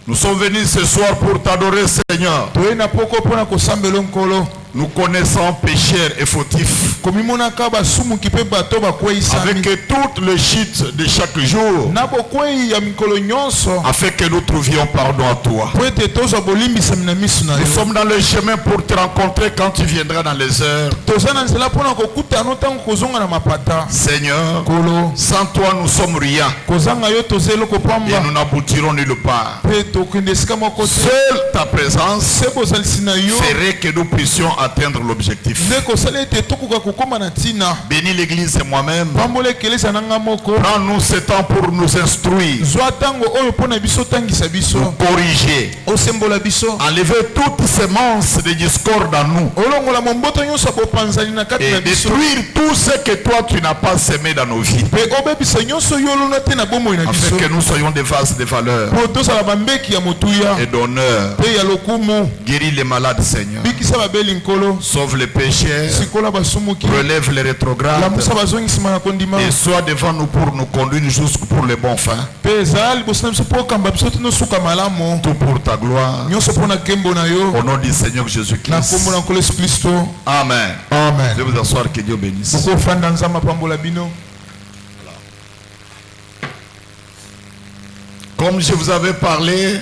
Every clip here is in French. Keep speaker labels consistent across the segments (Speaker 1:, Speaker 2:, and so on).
Speaker 1: Nous sommes venus ce soir pour t'adorer, Seigneur. Nous connaissons pécheurs et fautifs. Avec toutes les chutes de chaque jour. Afin que nous trouvions pardon à toi. Nous sommes dans le chemin pour te rencontrer quand tu viendras dans les heures. Seigneur, sans toi nous sommes rien. Et nous n'aboutirons nulle part. Seule ta présence ferait que nous puissions atteindre l'objectif. Bénis l'église et moi-même. Prends-nous ce temps pour nous instruire, nous corriger, enlever toute sémence de discorde en nous et détruire tout ce que toi tu n'as pas semé dans nos vies, afin que nous soyons des vases de valeur et d'honneur. Guéris les malades, Seigneur. Sauve les pécheurs, relève les rétrogrades et sois devant nous pour nous conduire jusqu'au pour les bons fins. Tout pour ta gloire. Au nom du Seigneur Jésus-Christ. Amen.
Speaker 2: Amen.
Speaker 1: Je vais vous asseoir, que Dieu bénisse. Comme je vous avais parlé,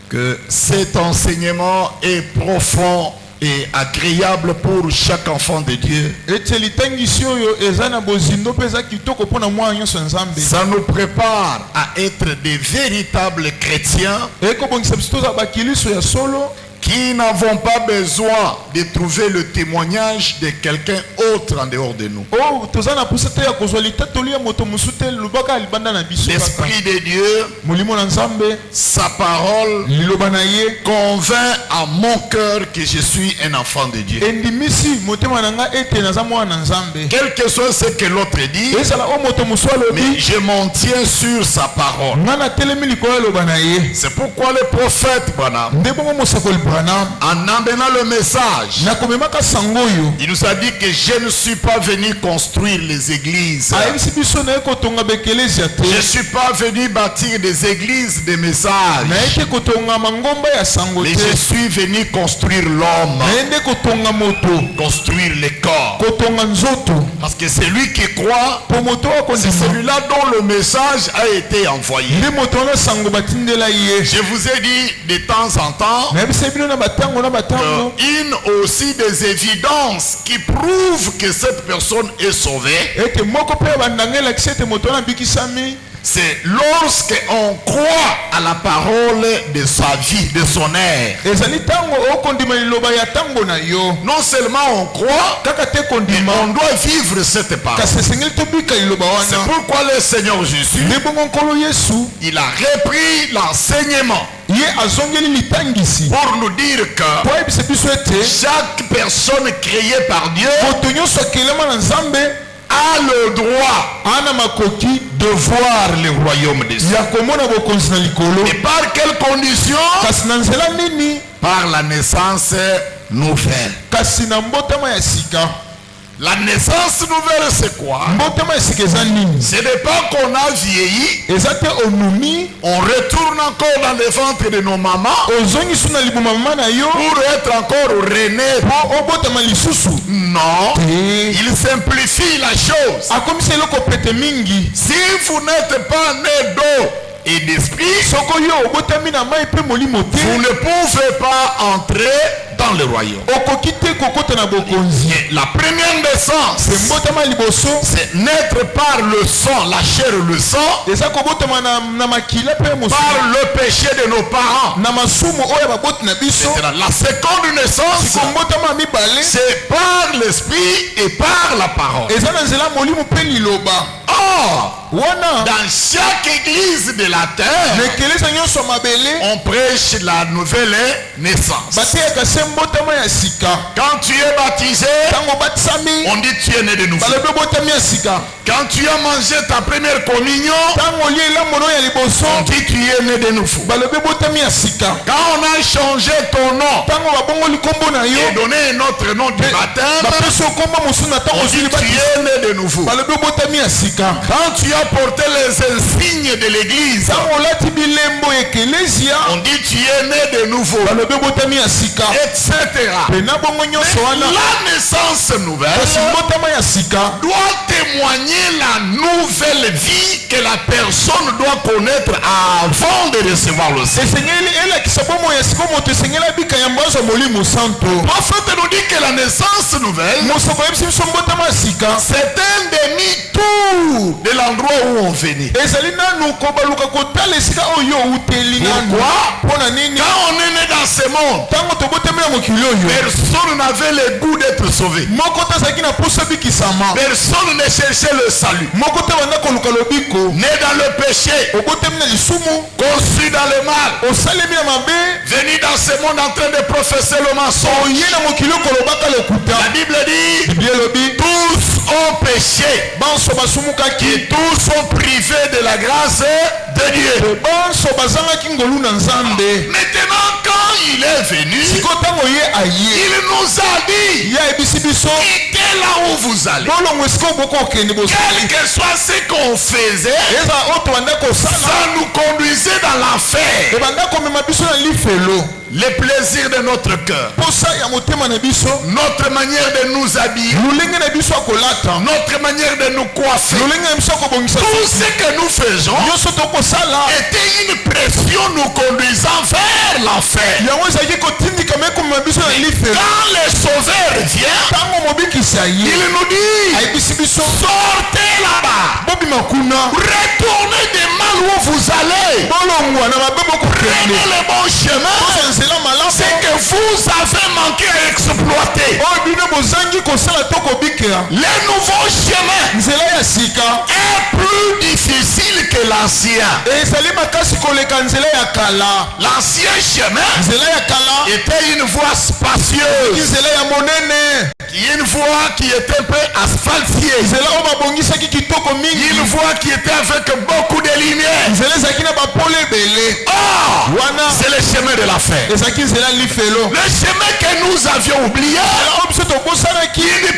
Speaker 1: que cet enseignement est profond et agréable pour chaque enfant de Dieu. Ça nous prépare à être des véritables chrétiens qui n'avons pas besoin de trouver le témoignage de quelqu'un autre en dehors de nous. L'Esprit de Dieu, sa parole, convainc à mon cœur que je suis un enfant de Dieu. Quel que soit ce que l'autre dit, mais je m'en tiens sur sa parole. C'est pourquoi le prophète Branham, en amenant le message, il nous a dit que je ne suis pas venu construire les églises. Je ne suis pas venu bâtir des églises de messages. Mais je suis venu construire l'homme, construire les corps. Parce que celui qui croit, c'est celui-là dont le message a été envoyé. Je vous ai dit de temps en temps une aussi des évidences qui prouvent que cette personne est sauvée. C'est lorsque on croit à la parole de sa vie, de son air. Non seulement on croit, mais on doit vivre cette parole. C'est pourquoi le Seigneur Jésus, il a repris l'enseignement pour nous dire que chaque personne créée par Dieu a le droit de voir le royaume des cieux. Et par quelles conditions? Par la naissance nouvelle. La naissance nouvelle, c'est quoi? Ce n'est pas qu'on a vieilli, on retourne encore dans le ventre de nos mamans pour être encore rené. Non, il simplifie la chose. Si vous n'êtes pas né d'eau et d'esprit, vous ne pouvez pas entrer dans le royaume. La première naissance, c'est naître par le sang, la chair et le sang, par le péché de nos parents. La seconde naissance, c'est par l'esprit et par la parole. Or, dans chaque église de la terre, on prêche la nouvelle naissance. Quand tu es baptisé, on dit tu es né de nouveau. Quand tu as mangé ta première communion, on dit tu es né de nouveau. Quand on a changé ton nom et donné un autre nom du baptême, on dit tu es né de nouveau. Quand tu as porté les insignes signe de l'église. On dit tu es né de nouveau, etc. Mais la naissance nouvelle doit témoigner la nouvelle vie que la personne doit connaître avant de recevoir le Seigneur. Le prophète nous dit que la naissance nouvelle, c'est un demi-tour de l'endroit où on venait. Pourquoi? Quand on est né dans ce monde, personne n'avait le goût d'être sauvé. Personne ne cherchait le salut. Né dans le péché, conçu dans le mal, venu dans ce monde en train de professer le mensonge. La Bible dit, tous ont péché, qui tous sont privés de la grâce de Dieu. Maintenant, quand il est venu, il nous a dit, quittez là où vous allez. Quel que soit ce qu'on faisait, ça nous conduisait dans l'enfer. Les plaisirs de notre cœur, notre manière de nous habiller, notre manière de nous coiffer, tout ce que nous faisons était une pression nous conduisant vers l'enfer. Quand le Sauveur vient, il nous dit, sortez là-bas, retournez des mal où vous allez, prenez le bon chemin. C'est que vous avez manqué à exploiter. Le nouveau chemin est plus difficile que l'ancien. L'ancien chemin était une voie spacieuse, une voie qui était un peu asphaltée, une voie qui était avec beaucoup de lumière. Oh, c'est le chemin de la fête. Le chemin que nous avions oublié, une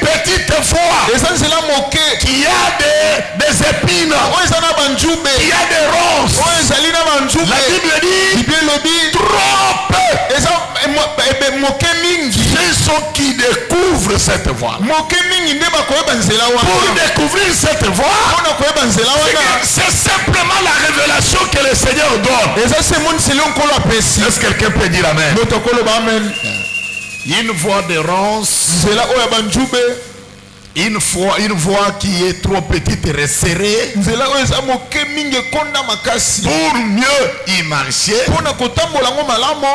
Speaker 1: petite voie qui a des épines, qui a des ronces. La Bible dit trop peu. C'est ceux qui découvrent cette voie. Pour découvrir cette voie, c'est simplement la révélation que le Seigneur donne. Est-ce que quelqu'un peut dire amen? Une voie de ronces, une voie qui est trop petite et resserrée. Pour mieux y marcher,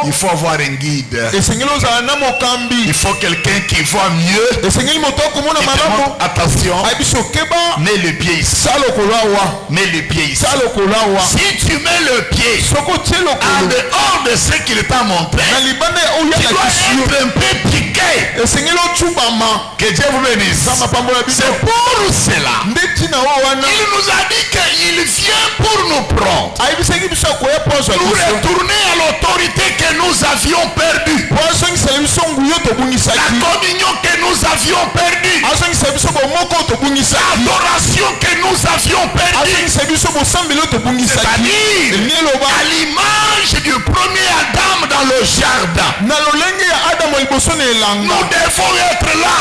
Speaker 1: il faut avoir un guide. Il faut quelqu'un qui voit mieux. Attention, mets le pied ici. Mets le pied ici. Si tu mets le pied en dehors de ce qu'il t'a montré, tu dois être un peu piqué. Que Dieu vous bénisse. C'est pour cela il nous a dit qu'il vient pour nous prendre, nous retourner à l'autorité que nous avions perdue, la communion que nous avions perdue, l'adoration que nous avions perdue, c'est-à-dire à l'image du premier Adam dans le jardin. Nous devons être là.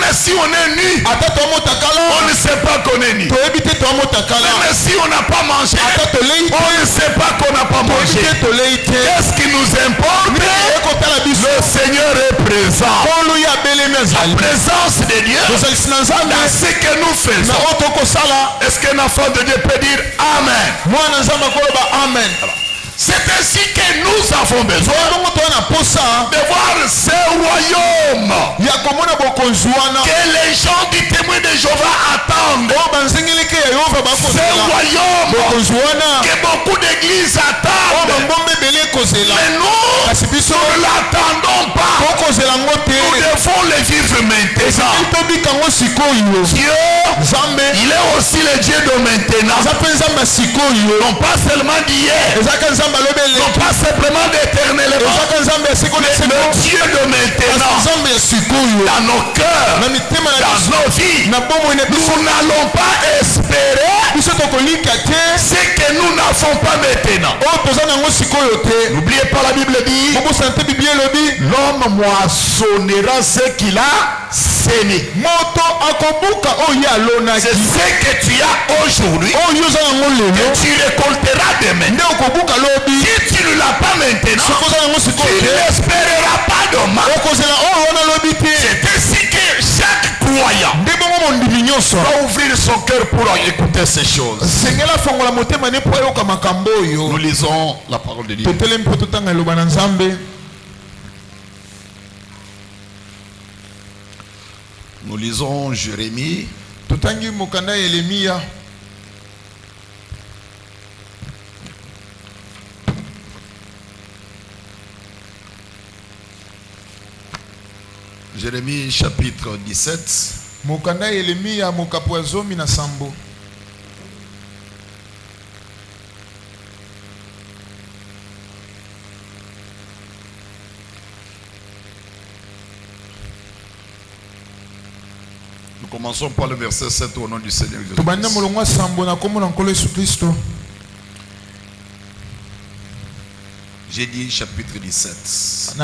Speaker 1: Même si on est nu, on ne sait pas qu'on est nu. Même si on n'a pas mangé, on ne sait pas qu'on n'a pas mangé. Qu'est-ce qui nous importe? Le Seigneur est présent. La présence de Dieu dans ce que nous faisons. Est-ce qu'un enfant de Dieu peut dire Amen? C'est ainsi que nous avons besoin de voir ce royaume que les gens du témoin de Jéhovah attendent. Ce royaume que beaucoup d'églises attendent. Mais nous ne l'attendons pas. Nous devons le vivre maintenant. Dieu, il est aussi le Dieu de maintenant. Non pas seulement d'hier, Non pas simplement d'éternellement, mais le Dieu de maintenant, dans nos cœurs, dans nos vies. Nous n'allons pas espérer ce que nous n'avons pas maintenant. N'oubliez pas, la Bible dit, l'homme moissonnera ce qu'il a sémé. C'est ce que tu as aujourd'hui que tu récolteras demain. Si tu ne l'as pas maintenant, tu ne l'espéreras pas demain. C'est ainsi que chaque croyant doit ouvrir son cœur pour écouter ces choses. Nous lisons la parole de Dieu. Nous lisons Jérémie. Jérémie chapitre 17. Nous commençons par le verset 7 au nom du Seigneur Jésus-Christ. J'ai dit chapitre 17.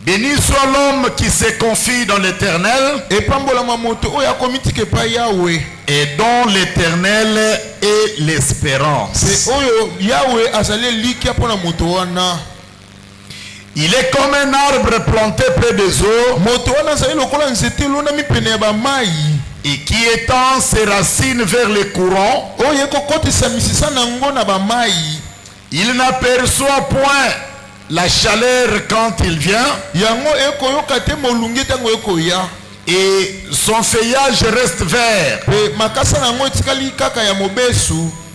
Speaker 1: Béni soit l'homme qui se confie dans l'Éternel et dont l'Éternel est l'espérance. Il est comme un arbre planté près des eaux et qui étend ses racines vers les courants. Il n'aperçoit point la chaleur quand il vient et son feuillage reste vert.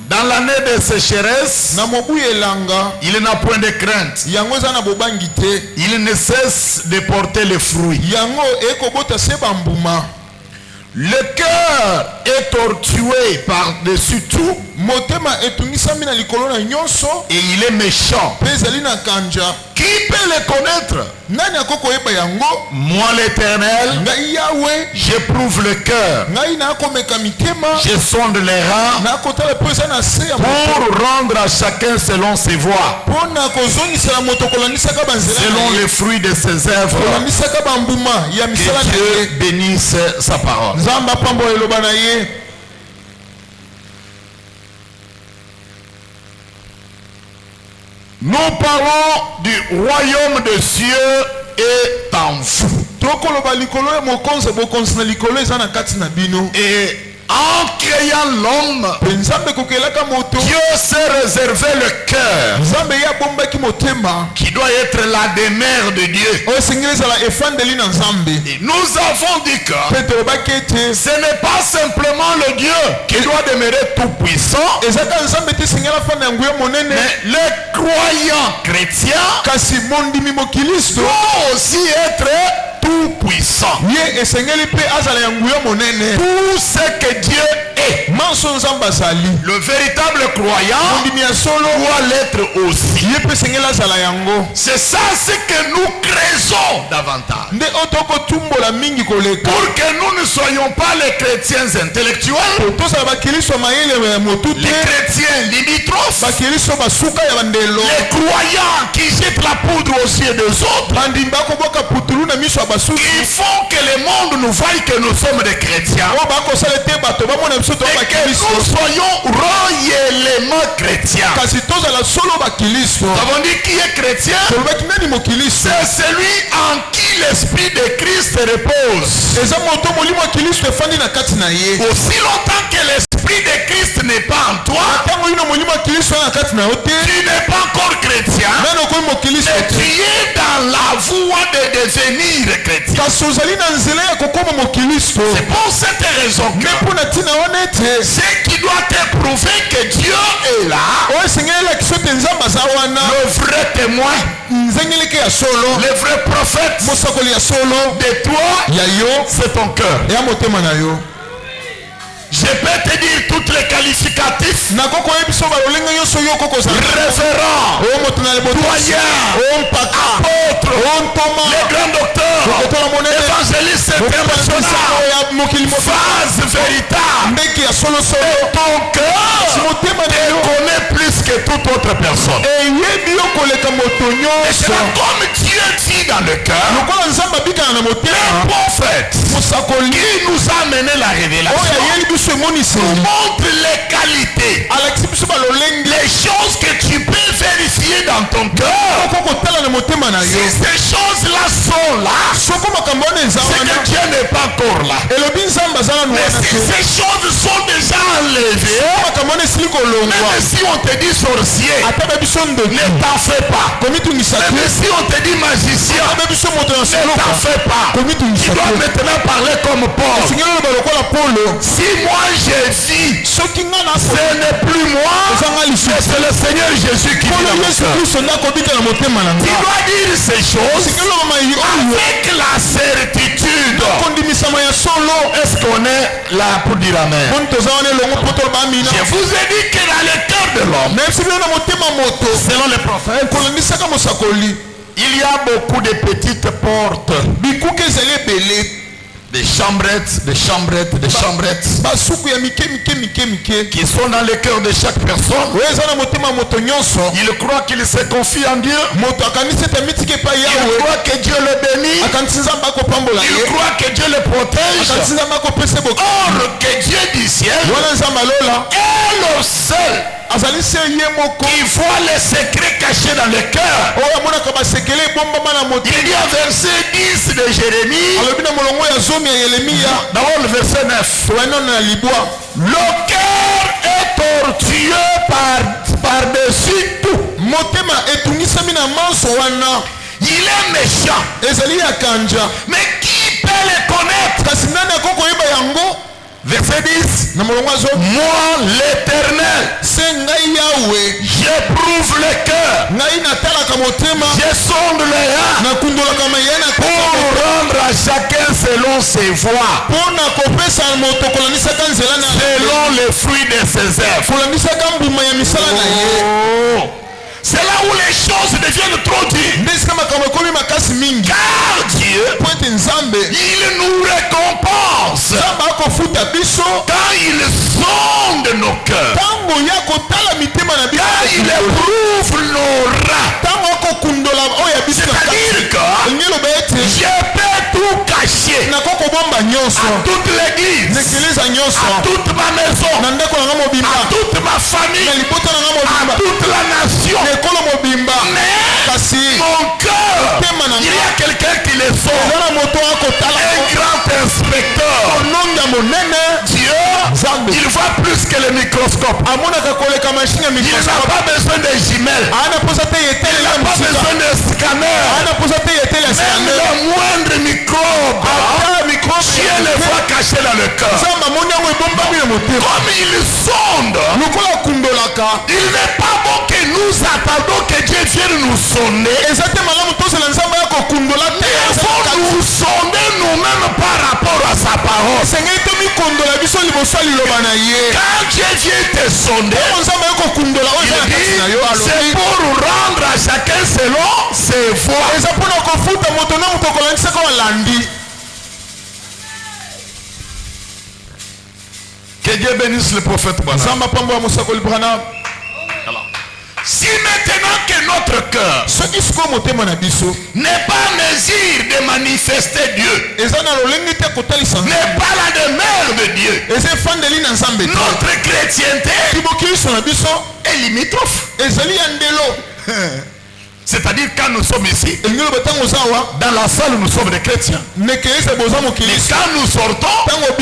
Speaker 1: Dans l'année de sécheresse, il n'a point de crainte. Il ne cesse de porter les fruits. Le cœur est tortué par-dessus tout et il est méchant. Qui peut le connaître? Moi l'Éternel, j'éprouve le cœur, je sonde les reins pour rendre à chacun selon ses voies, selon les fruits de ses œuvres. Que Dieu bénisse sa parole. Nous parlons du royaume de Dieu est en vous. Et en créant l'homme, Dieu s'est réservé le cœur qui doit être la demeure de Dieu. Et nous avons dit que ce n'est pas simplement le Dieu qui doit demeurer tout puissant, mais les croyants chrétiens doivent aussi être tout puissant. Tout ce que Dieu est. Le véritable croyant doit l'être aussi. C'est ça ce que nous créons davantage. Pour que nous ne soyons pas les chrétiens intellectuels, les chrétiens limitrophes, les croyants qui jettent la poudre aux yeux des autres, qui font que le monde nous voie que nous sommes des chrétiens et que nous soyons réellement chrétiens. Nous avons dit qui est chrétien? C'est celui en qui l'esprit de Christ repose. Aussi longtemps que l'esprit de Christ n'est pas en toi, tu n'es pas encore chrétien, mais tu es dans la voie de devenir chrétien. C'est pour cette raison que c'est qui doit te prouver que Dieu est là. Le vrai témoin, le vrai prophète de toi, c'est ton cœur. Je peux te dire toutes les qualificatifs. Référent, doyen, apôtre, les grands docteurs, évangélistes internationaux, phase véritable. Et ton cœur te connaît plus que toute autre personne. Et c'est comme Dieu dit dans le cœur, le prophète qui nous a amené la révélation nous montre les qualités, les choses que tu peux vérifier dans ton cœur. Si ces choses-là sont là, c'est que Dieu n'est pas encore là. Mais si ces choses sont déjà enlevées, même si on te dit sorcier, ne t'en fais pas. Même si on te dit magicien, ne t'en fais pas. Tu dois maintenant parler comme Paul. Si moi je vis, ce n'est plus moi, mais c'est le Seigneur Jésus qui vit dans mon cœur. Tu dois dire ces choses avec la certitude. Est-ce qu'on est là pour dire amen? Je vous ai dit que dans le cœur de l'homme, selon les prophètes, il y a beaucoup de petites portes, des chambrettes, qui sont dans le cœur de chaque personne. Il croit qu'il se confie en Dieu. Il croit que Dieu le bénit. Il croit que Dieu le protège. Or que Dieu du ciel est le seul qui voit les secrets cachés dans le cœur. Il y a verset 10 de Jérémie. D'abord le verset 9. Le cœur est tortueux par-dessus tout. Il est méchant. Mais qui peut le connaître? Verset 10. Moi l'éternel, j'éprouve le cœur, je sonde les reins pour rendre à chacun selon ses voies, selon les fruits de ses œuvres. C'est là où les choses deviennent trop dures. Car Dieu, il nous récompense quand il sonde nos cœurs, quand il éprouve nos reins. C'est-à-dire que je peux tout cacher à toute l'église, à toute ma maison, à toute ma famille, à toute la nation. Mais mon cœur, il y a quelqu'un qui le sort, un grand inspecteur. Dieu, il voit plus que le microscope. Il n'a pas besoin de jumelles, il n'a pas besoin de scanner. Même le moindre microbe, Dieu le voit caché dans le cœur. Comme il sonde, il n'est pas bon que nous attendons que Dieu vienne nous sonder. Il faut nous sonder nous-mêmes par rapport à sa parole. Quand Dieu vient te sonder, c'est pour rendre à chacun selon ses voies. Que Dieu bénisse le prophète Branham. Si maintenant que notre cœur n'est pas en mesure de manifester Dieu, n'est pas la demeure de Dieu, notre chrétienté est limitrophe. C'est-à-dire quand nous sommes ici, dans la salle nous sommes des chrétiens. Mais quand nous sortons,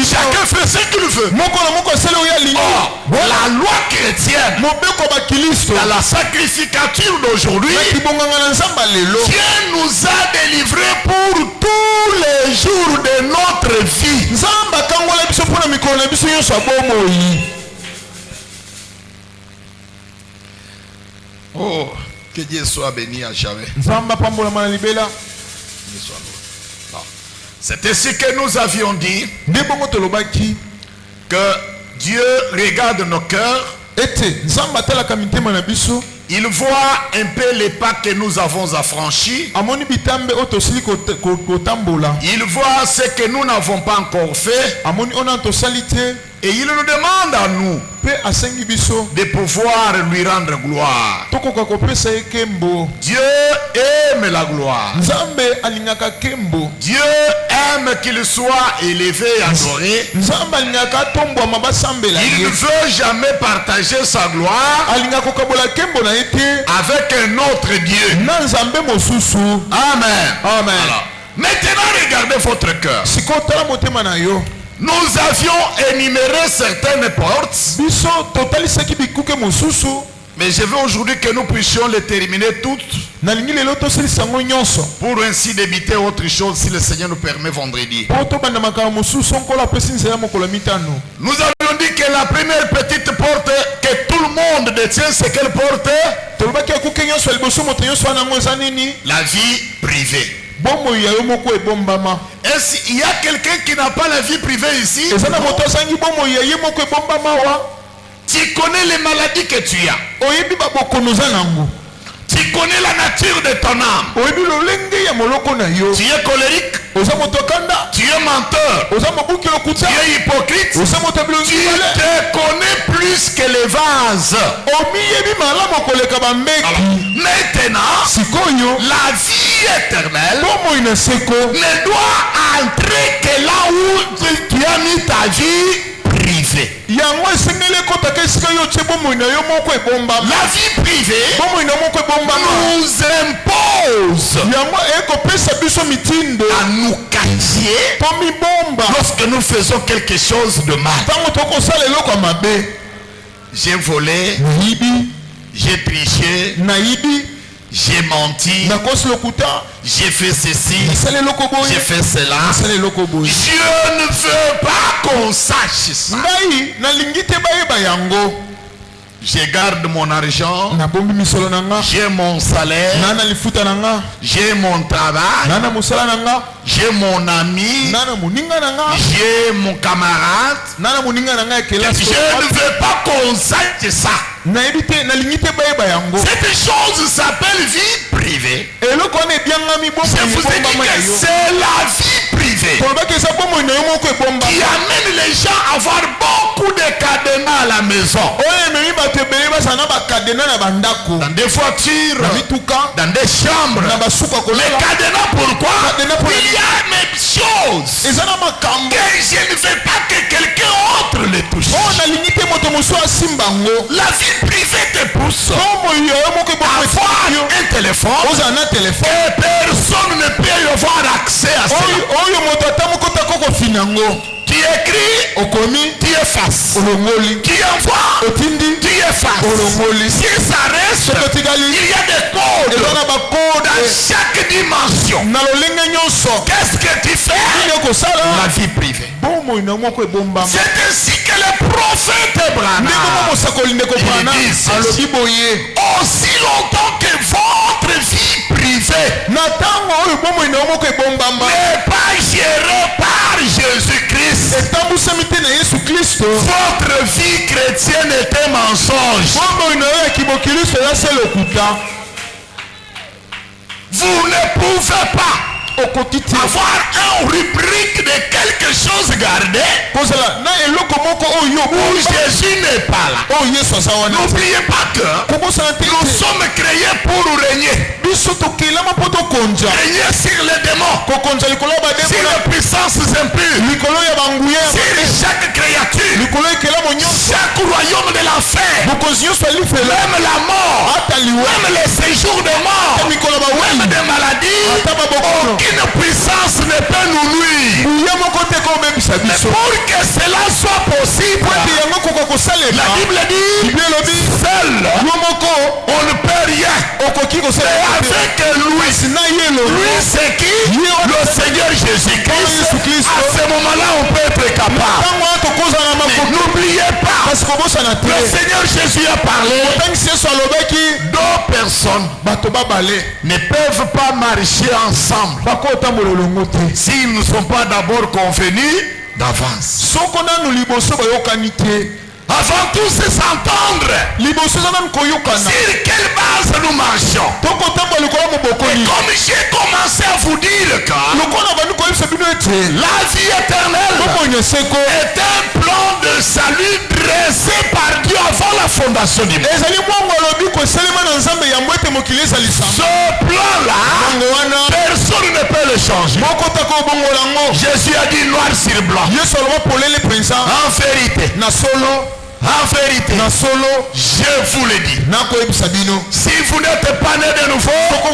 Speaker 1: chacun fait ce qu'il veut. Or, la loi chrétienne, dans la sacrificature d'aujourd'hui, Dieu nous a pour tous les jours de notre vie. Oh, que Dieu soit béni à jamais. C'est ainsi que nous avions dit que Dieu regarde nos cœurs. Il voit un peu les pas que nous avons affranchis. Il voit ce que nous n'avons pas encore fait. Et il nous demande à nous de pouvoir lui rendre gloire. Dieu aime la gloire. Dieu aime qu'il soit élevé et adoré. Il ne veut jamais partager sa gloire avec un autre Dieu. Amen. Amen. Alors, maintenant, regardez votre cœur. Nous avions énuméré certaines portes. Mais je veux aujourd'hui que nous puissions les terminer toutes. Pour ainsi d'éviter autre chose si le Seigneur nous permet vendredi. Nous avions dit que la première petite porte que tout le monde détient, c'est quelle porte? La vie privée. Est-ce qu'il y a quelqu'un qui n'a pas la vie privée ici? Tu connais les maladies que tu as. Tu connais la nature de ton âme. Tu es colérique. Tu es menteur. Tu es hypocrite. Tu te connais plus que les vases. Maintenant, la vie éternelle ne doit entrer que là où tu as mis ta vie privée. La vie privée nous impose à nous cacher lorsque nous faisons quelque chose de mal. J'ai volé, j'ai triché, j'ai menti, j'ai fait ceci, j'ai fait cela. Dieu ne veut pas qu'on sache ça. Je garde mon argent, j'ai mon salaire, j'ai mon travail, j'ai mon ami, j'ai mon camarade. Je ne veux pas qu'on sache ça. Cette chose s'appelle vie privée. Je vous ai dit que c'est la vie privée qui amène les gens à avoir beaucoup de cadenas à la maison. Dans des voitures, dans des chambres. Les cadenas, pourquoi? Il y a même chose que je ne veux pas que quelqu'un autre les touche. La vie privée te pousse à avoir un téléphone et personne ne peut y avoir accès à cela. Tu écris, tu effaces. Tu envoies, tu effaces. Si ça reste, il y a des codes dans chaque dimension. Qu'est-ce que tu fais? La vie privée. C'est ainsi que le prophète Branham dit ceci. Aussi longtemps que votre vie privée n'est pas gérée par Jésus-Christ, votre vie chrétienne est un mensonge. Vous ne pouvez pas avoir un rubrique de quelque chose gardé où Jésus n'est pas là. N'oubliez pas que nous sommes créés pour régner. Régner sur les démons, sur les puissances impures, sur chaque créature, chaque royaume de l'enfer, même la mort, même les séjours de mort, même des maladies. Aucune puissance ne peut nous nuire. Mais pour que cela soit possible, la Bible dit seul on ne peut rien. avec lui c'est qui? Le Seigneur Jésus-Christ. À ce moment-là on peut être capable. N'oubliez pas, le Seigneur Jésus a parlé. Deux personnes ne peuvent pas marcher ensemble s'ils ne sont pas d'abord convenus d'avance. Avant tout, c'est s'entendre. Sur quelle base nous marchons? Et comme j'ai commencé à vous dire que la vie éternelle est un plan de salut dressé par Dieu avant la fondation du monde. Ce plan-là, personne ne peut le changer. Jésus a dit noir sur blanc. En vérité, en vérité, je vous le dis. Si vous n'êtes pas né de nouveau, vous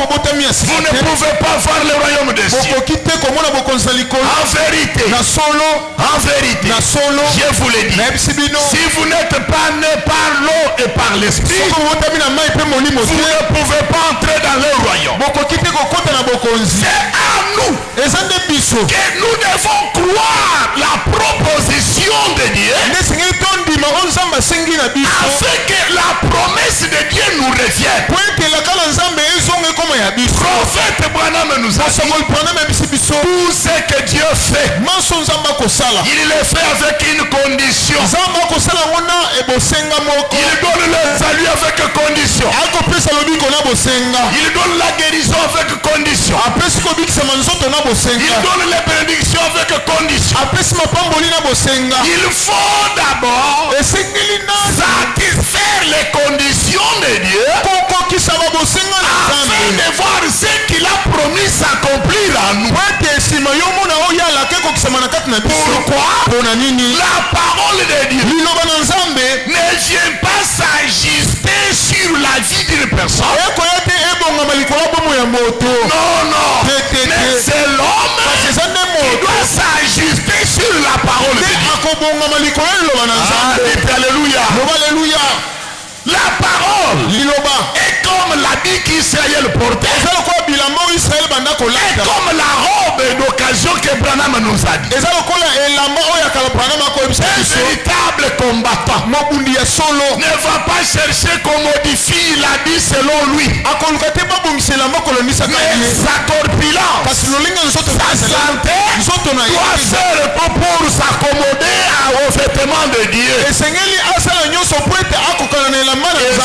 Speaker 1: ne pouvez pas voir le royaume des cieux. En vérité, je vous le dis. Si vous n'êtes pas né par l'eau et par l'esprit, vous ne pouvez pas entrer dans le royaume. C'est à nous que nous devons croire la proposition de Dieu, afin que la promesse de Dieu nous revienne. Prophète Branham nous a dit tout ce que Dieu fait, il le fait avec une condition. Il donne le salut avec condition. Il donne la guérison avec condition. Il donne les bénédictions avec condition. Il faut d'abord satisfaire les conditions de Dieu afin de voir ce qu'il a promis s'accomplir à nous. Pourquoi? La parole de Dieu ne vient pas s'ajuster sur la vie d'une personne. Non, mais c'est l'homme qui doit s'ajuster sur la parole de Dieu. Alléluia. La parole est comme l'habit qu'Israël portait, et comme la robe d'occasion que Branham nous a dit. Un véritable combattant ne va pas chercher qu'on modifie l'habit selon lui, mais sa corpulence, sa santé doit faire pour s'accommoder aux vêtements de Dieu. Et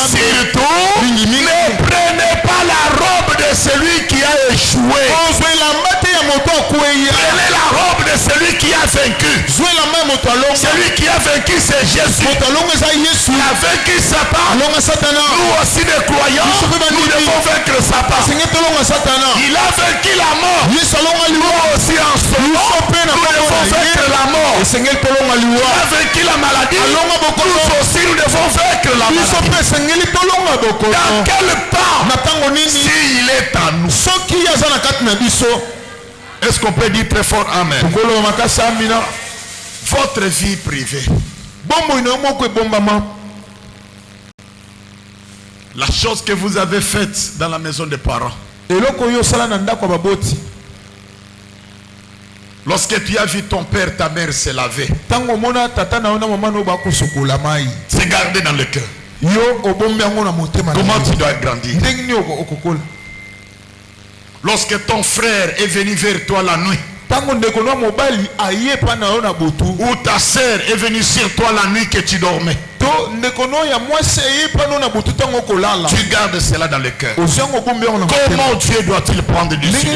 Speaker 1: surtout, ne prenez pas la robe de celui qui a échoué. Prenez la robe de celui qui a vaincu. Celui qui a vaincu, c'est Jésus. Il a vaincu Satan. Nous aussi les croyants, nous devons vaincre Satan. Il a vaincu la mort. Nous aussi en ce moment, nous devons vaincre la mort. Il a vaincu la maladie. Nous aussi nous devons vaincre la maladie. Dans quel temps, s'il est à nous? Est-ce qu'on peut dire très fort Amen? Votre vie privée, la chose que vous avez faite dans la maison des parents, lorsque tu as vu ton père, ta mère se laver, c'est gardé dans le cœur. Comment tu dois grandir? Lorsque ton frère est venu vers toi la nuit, ou ta sœur est venue sur toi la nuit que tu dormais, tu gardes cela dans le cœur. Comment Dieu doit-il prendre du dessus?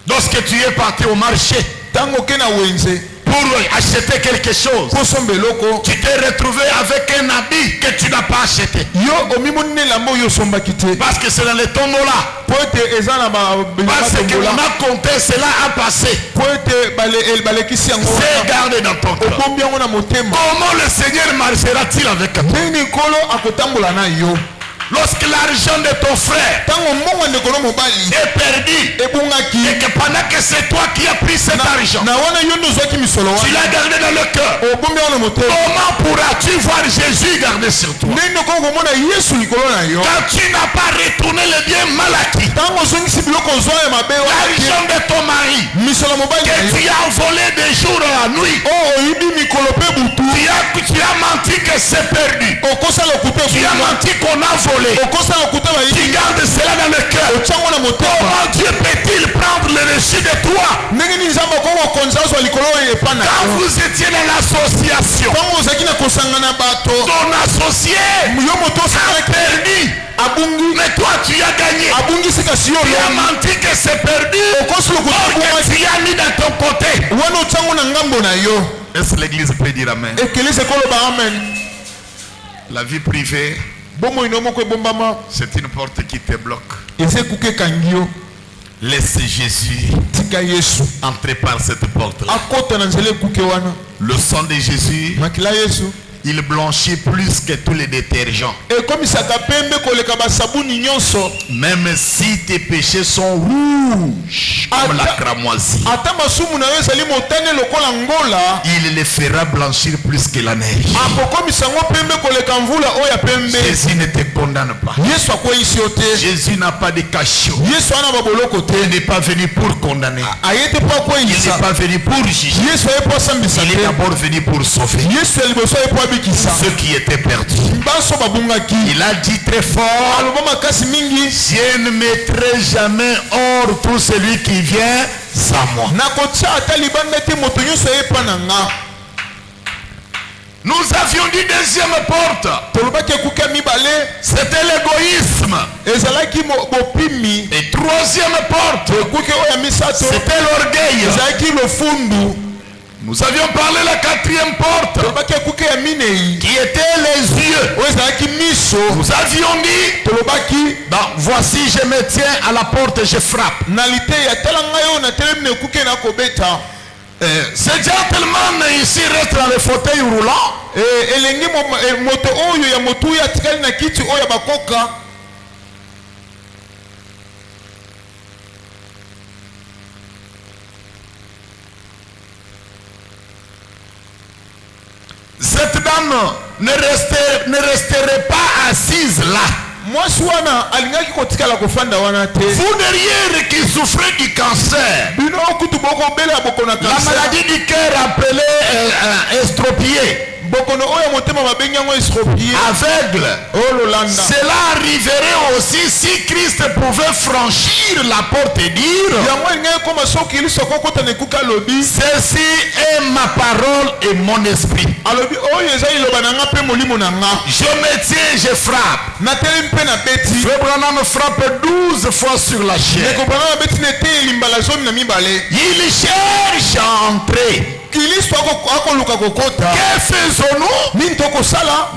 Speaker 1: Lorsque tu es parti au marché pour acheter quelque chose, tu t'es retrouvé avec un habit que tu n'as pas acheté, parce que c'est dans les tombeaux là, parce que on a compté, cela a passé. C'est gardé dans ton cœur. Comment le Seigneur marchera-t-il avec toi? Lorsque l'argent de ton frère est perdu et que pendant que c'est toi qui as pris cet argent, tu l'as gardé dans le cœur, comment pourras-tu voir Jésus garder sur toi? Quand tu n'as pas retourné le bien mal acquis, l'argent de ton mari que tu as volé des jours à la nuit, tu as menti que c'est perdu, tu as menti qu'on a volé, tu gardes cela dans le cœur. Comment Dieu peut-il prendre le dessus de toi? Quand vous étiez dans l'association, ton associé a perdu, mais toi tu as gagné. Tu as menti que c'est perdu, que tu as mis dans ton côté. Est-ce que l'église peut dire amen? La vie privée, c'est une porte qui te bloque. Laisse Jésus entrer par cette porte-là. Le sang de Jésus, il blanchit plus que tous les détergents. Même si tes péchés sont rouges comme la cramoisie, il les fera blanchir plus que la neige. Jésus ne te condamne pas. Jésus n'a pas de cachot. Il n'est pas venu pour condamner. Il n'est pas venu pour juger. Il est d'abord venu pour sauver ceux qui étaient perdus. Il a dit très fort, je ne mettrai jamais hors tout celui qui vient sans moi. Nous avions dit deuxième porte, c'était l'égoïsme. Et troisième porte, c'était l'orgueil. Nous avions parlé de la quatrième porte, qui était les yeux. Nous avions dit, voici je me tiens à la porte et je frappe. Ce gentleman ici reste dans le fauteuil roulant. Cette dame ne resterait pas assise là. Vous derrière qui souffrez du cancer, la maladie du cœur appelée estropié, aveugle, cela arriverait aussi si Christ pouvait franchir la porte et dire, ceci est ma parole et mon esprit. Je me tiens, je frappe. Frère Branham frappe 12 fois sur la chair. Il cherche à entrer. Que faisons-nous?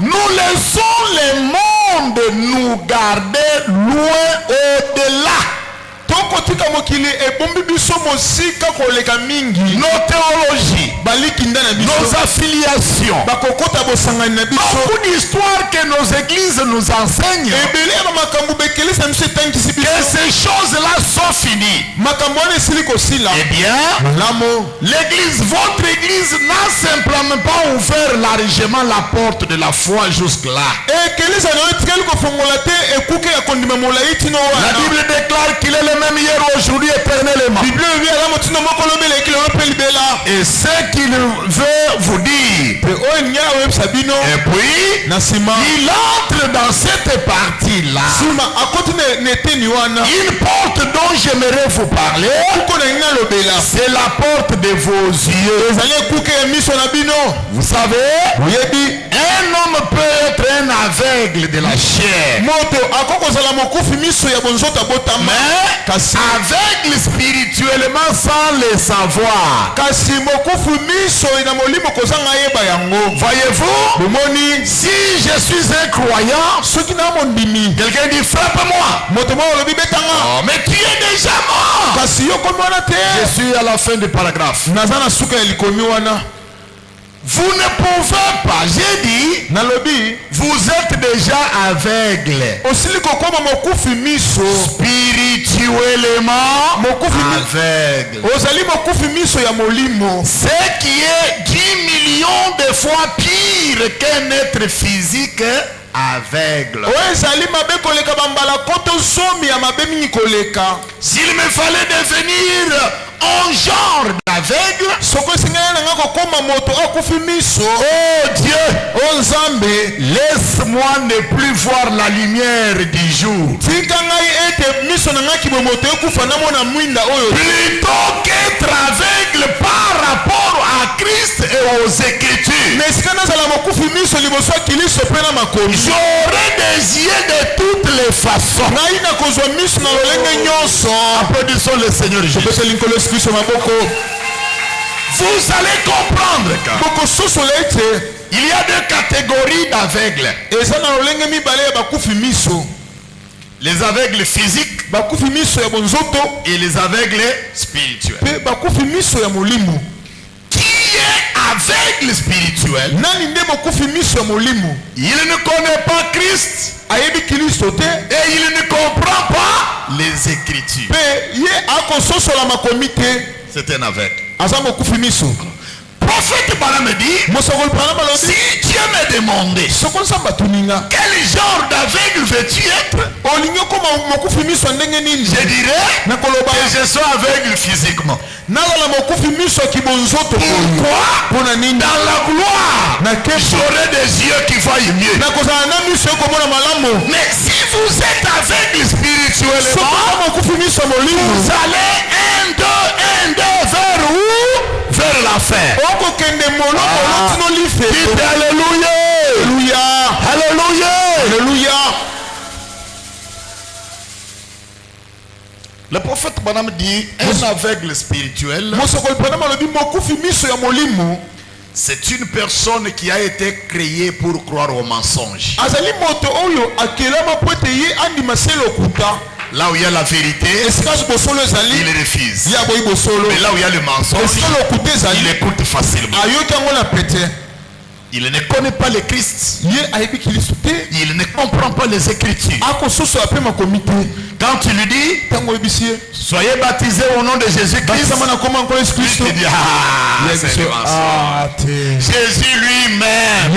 Speaker 1: Nous laissons le monde nous garder loin au-delà. Nos théologies, nos affiliations, beaucoup d'histoires que nos églises nous enseignent, que ces choses-là sont finies. Eh bien, l'église, votre église n'a simplement pas ouvert largement la porte de la foi jusque-là. La Bible déclare qu'il est le même hier, aujourd'hui, éternellement. Et ce qu'il veut vous dire. Et puis, il entre dans cette partie-là. Une porte dont j'aimerais vous parler, c'est la porte de vos yeux. Vous savez, un homme peut être un aveugle de la chair, mais aveugle spirituellement sans le savoir. Voyez-vous, si je suis un croyant, quelqu'un dit frappe-moi. Oh, mais tu es déjà mort. Je suis à la fin du paragraphe. Vous ne pouvez pas, j'ai dit, vous êtes déjà aveugle. Spirituellement aveugle. Ce qui est 10 millions de fois pire qu'un être physique aveugle. S'il me fallait devenir un genre d'aveugle, oh Dieu, laisse-moi ne plus voir la lumière du jour. Plutôt qu'être aveugle par rapport à Christ et aux Écritures, j'aurai des yeux de toutes les façons. Applaudissons le Seigneur Jésus. Vous allez comprendre il y a deux catégories d'aveugles. Les aveugles physiques et les aveugles spirituels. Qui est aveugle spirituel? Il ne connaît pas Christ et il ne comprend pas les Écritures. C'est un aveugle. Prophète Balaam me dit, si Dieu me demandait quel genre d'aveugle veux-tu être, je dirais que je sois aveugle physiquement. Pourquoi? Dans la gloire, j'aurai des yeux qui voient mieux. Mais si vous êtes aveugle spirituellement, vous allez un, deux, vers où? Vers l'enfer. Dites alléluia. Alléluia. Alléluia. Le prophète Balaam dit, un aveugle spirituel, c'est une personne qui a été créée pour croire au mensonge. Là où il y a la vérité, il refuse. Mais là où il y a le mensonge, il écoute facilement. Il ne connaît pas le Christ. Il ne comprend pas les Écritures. Quand tu lui dis, soyez baptisés au nom de Jésus-Christ, il dit, Jésus lui-même a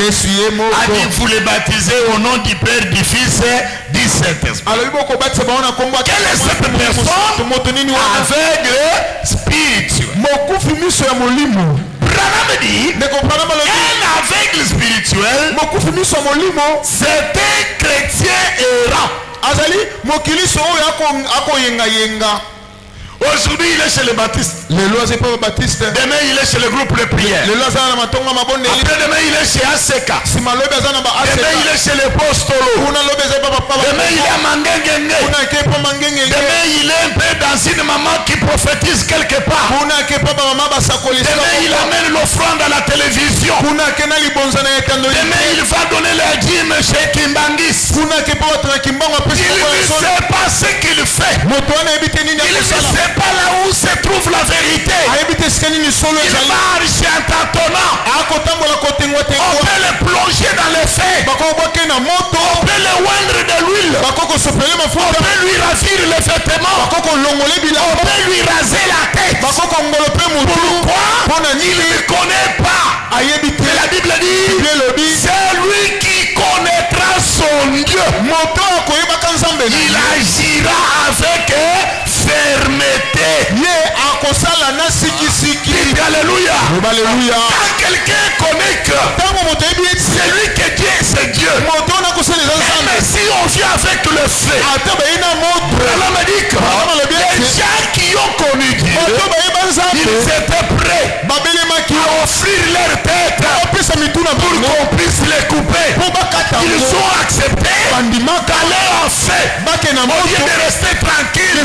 Speaker 1: dit, vous les baptisez au nom du Père, du Fils et du Saint-Esprit. Quelle est cette personne aveugle spirituel? Un aveugle spirituel, c'est un chrétien errant. Aujourd'hui, il est chez les baptistes. Demain, il est chez le groupe de prière. Après, demain, il est chez ACK. Demain, il est chez les apostolo. Demain, il est à Mangengenge. Demain, il est un peu dans une maman qui prophétise quelque part. Demain, il amène l'offrande à la télévision. Demain, il va donner la dîme chez Kimbangis. Il ne sait pas ce qu'il fait. Il ne sait pas là où se trouve la vérité. Il marche en tâtonnant. On peut le plonger dans les faits. On peut le oindre de l'huile. On peut lui ravir les vêtements. On peut lui raser la tête. Pourquoi? Il ne connaît pas. Mais la Bible dit, c'est lui qui connaîtra son Dieu. Il agira avec fermeté. Alléluia. Quand quelqu'un connaît que c'est lui que Dieu, c'est Dieu. Mais si on vient avec le fait, alors me dit que les gens qui ont connu Dieu, ils étaient prêts à offrir leur tête pour qu'on puisse les couper. Ils ont accepté d'aller en fait au lieu de rester tranquille,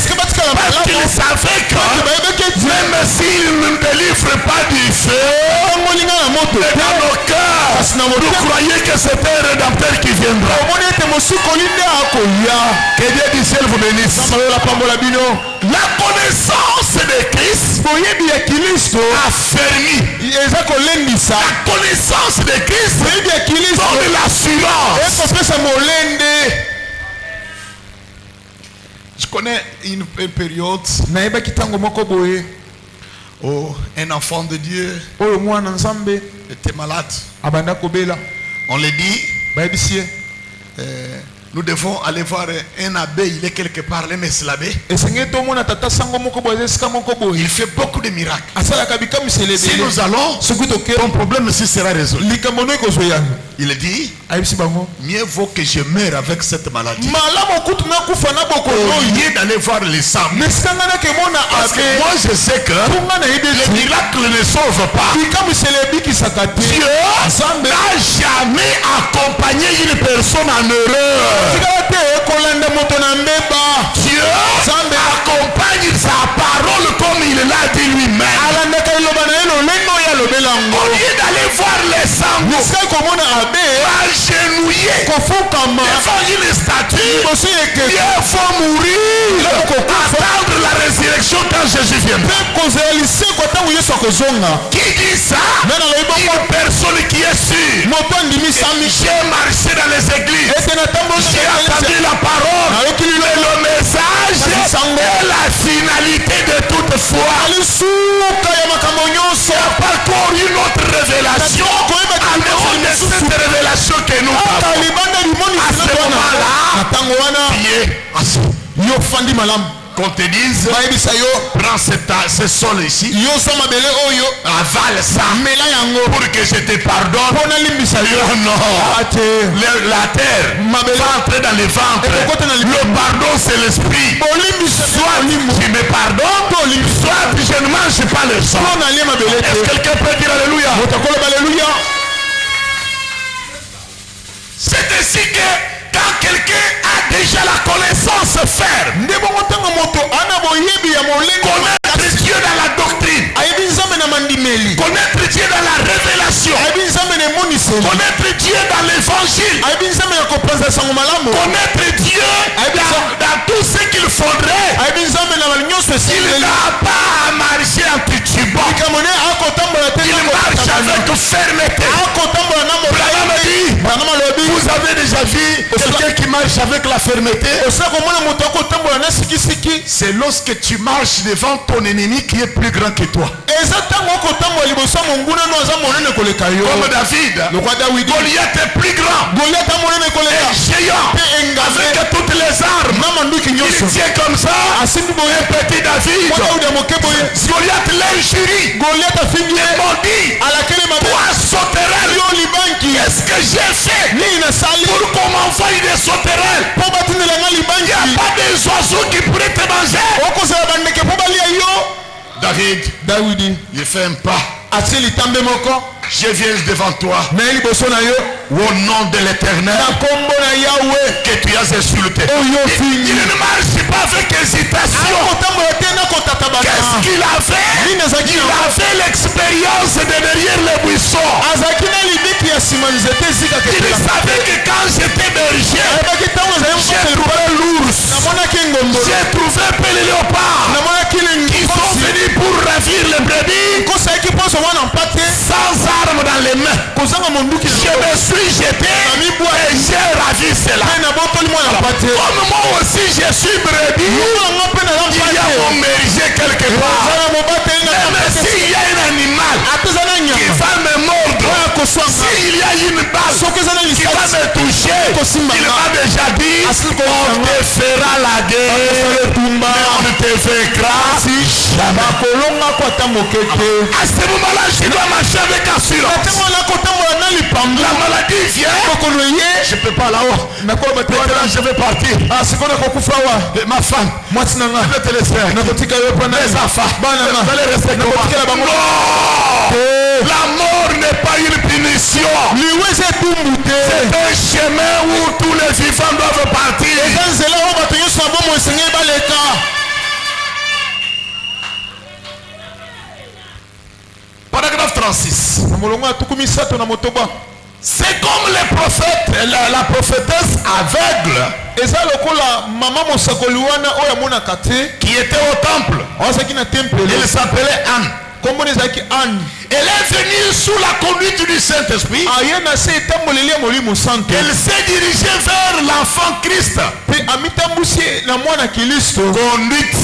Speaker 1: parce qu'ils savaient que même s'ils ne délivrent pas du feu, dans nos cœurs, nous croyons que c'est un rédempteur qui viendra. Que Dieu du ciel vous bénisse. La connaissance de Christ affermit. La connaissance de Christ donne l'assurance. Je connais une période où un enfant de Dieu était malade. On le dit. Nous devons aller voir un abbé, il est quelque part, le Meslabé. Il fait beaucoup de miracles. Si nous allons, ton problème aussi sera résolu. Il dit, mieux vaut que je meure avec cette maladie au lieu d'aller voir les saints. Parce que moi je sais que les miracles ne sauvent pas. Dieu n'a jamais accompagné une personne en erreur. Dieu accompagne sa parole comme il l'a dit lui-même. Au lieu d'aller voir les saints, agenouiller devant une statue, Dieu faut mourir, attendre la résurrection quand Jésus viendra. Qui dit ça? Une personne qui est sûre. J'ai marché dans les églises, j'ai entendu la parole, mais le message est la finalité de toute foi. Il n'y a pas encore une autre révélation en dehors de cette révélation que nous avons. À ce moment-là, qu'on te dise, prends ce sol ici, avale ça pour que je te pardonne. Non, la terre va entrer dans le ventre. Le pardon c'est l'esprit. Soit tu me pardonnes, soit je ne mange pas le sang. Est-ce que quelqu'un peut dire alléluia? C'est ainsi que quand quelqu'un a déjà la connaissance ferme, connaître Dieu dans la doctrine, connaître Dieu dans la révélation, connaître Dieu dans l'évangile, connaître Dieu dans tout ce qu'il faudrait, il n'a pas à marcher en titubant, il marche avec fermeté. Vous avez déjà vu quelqu'un qui marche avec la fermeté? C'est lorsque tu marches devant ton ennemi qui est plus grand que toi. Comme David, Goliath est plus grand, géant, avec toutes les armes. Il tient comme ça, un petit David. Goliath l'a injurié, il m'a dit, toi sauterelle, qu'est-ce que j'ai fait pour qu'on m'envoie des sauterelles? Il n'y a pas des oiseaux qui pourraient te manger. David, il fait un pas. Je viens devant toi au nom de l'Éternel que tu as insulté. Il ne marche pas avec hésitation. Qu'est-ce qu'il a fait? Il avait l'expérience de derrière les buissons. Il savait que quand j'étais berger, j'ai trouvé l'ours, j'ai trouvé les léopards qui sont venus pour ravir les brebis sans armes dans les mains. Je me suis jeté et j'ai ravi cela. Comme moi aussi je suis brebis, il y a mon berger quelque part. Même s'il y a un animal qui va me mordre, s'il y a une balle qui va me toucher, il m'a déjà dit, on te fera la guerre, mais on te vaincra jamais. À ce moment-là, je dois marcher avec assurance. La maladie vient, je ne peux pas là-haut. Je vais partir. Ma femme, je vais te laisser. Mes enfants, vous allez rester comme moi. Non, la mort n'est pas une punition. C'est un chemin où tous les vivants doivent partir. Paragraphe 36. C'est comme les prophètes, la prophétesse aveugle qui était au temple. Elle s'appelait Anne. Elle est venue sous la conduite du Saint-Esprit. Elle s'est dirigée vers l'enfant Christ. Conduite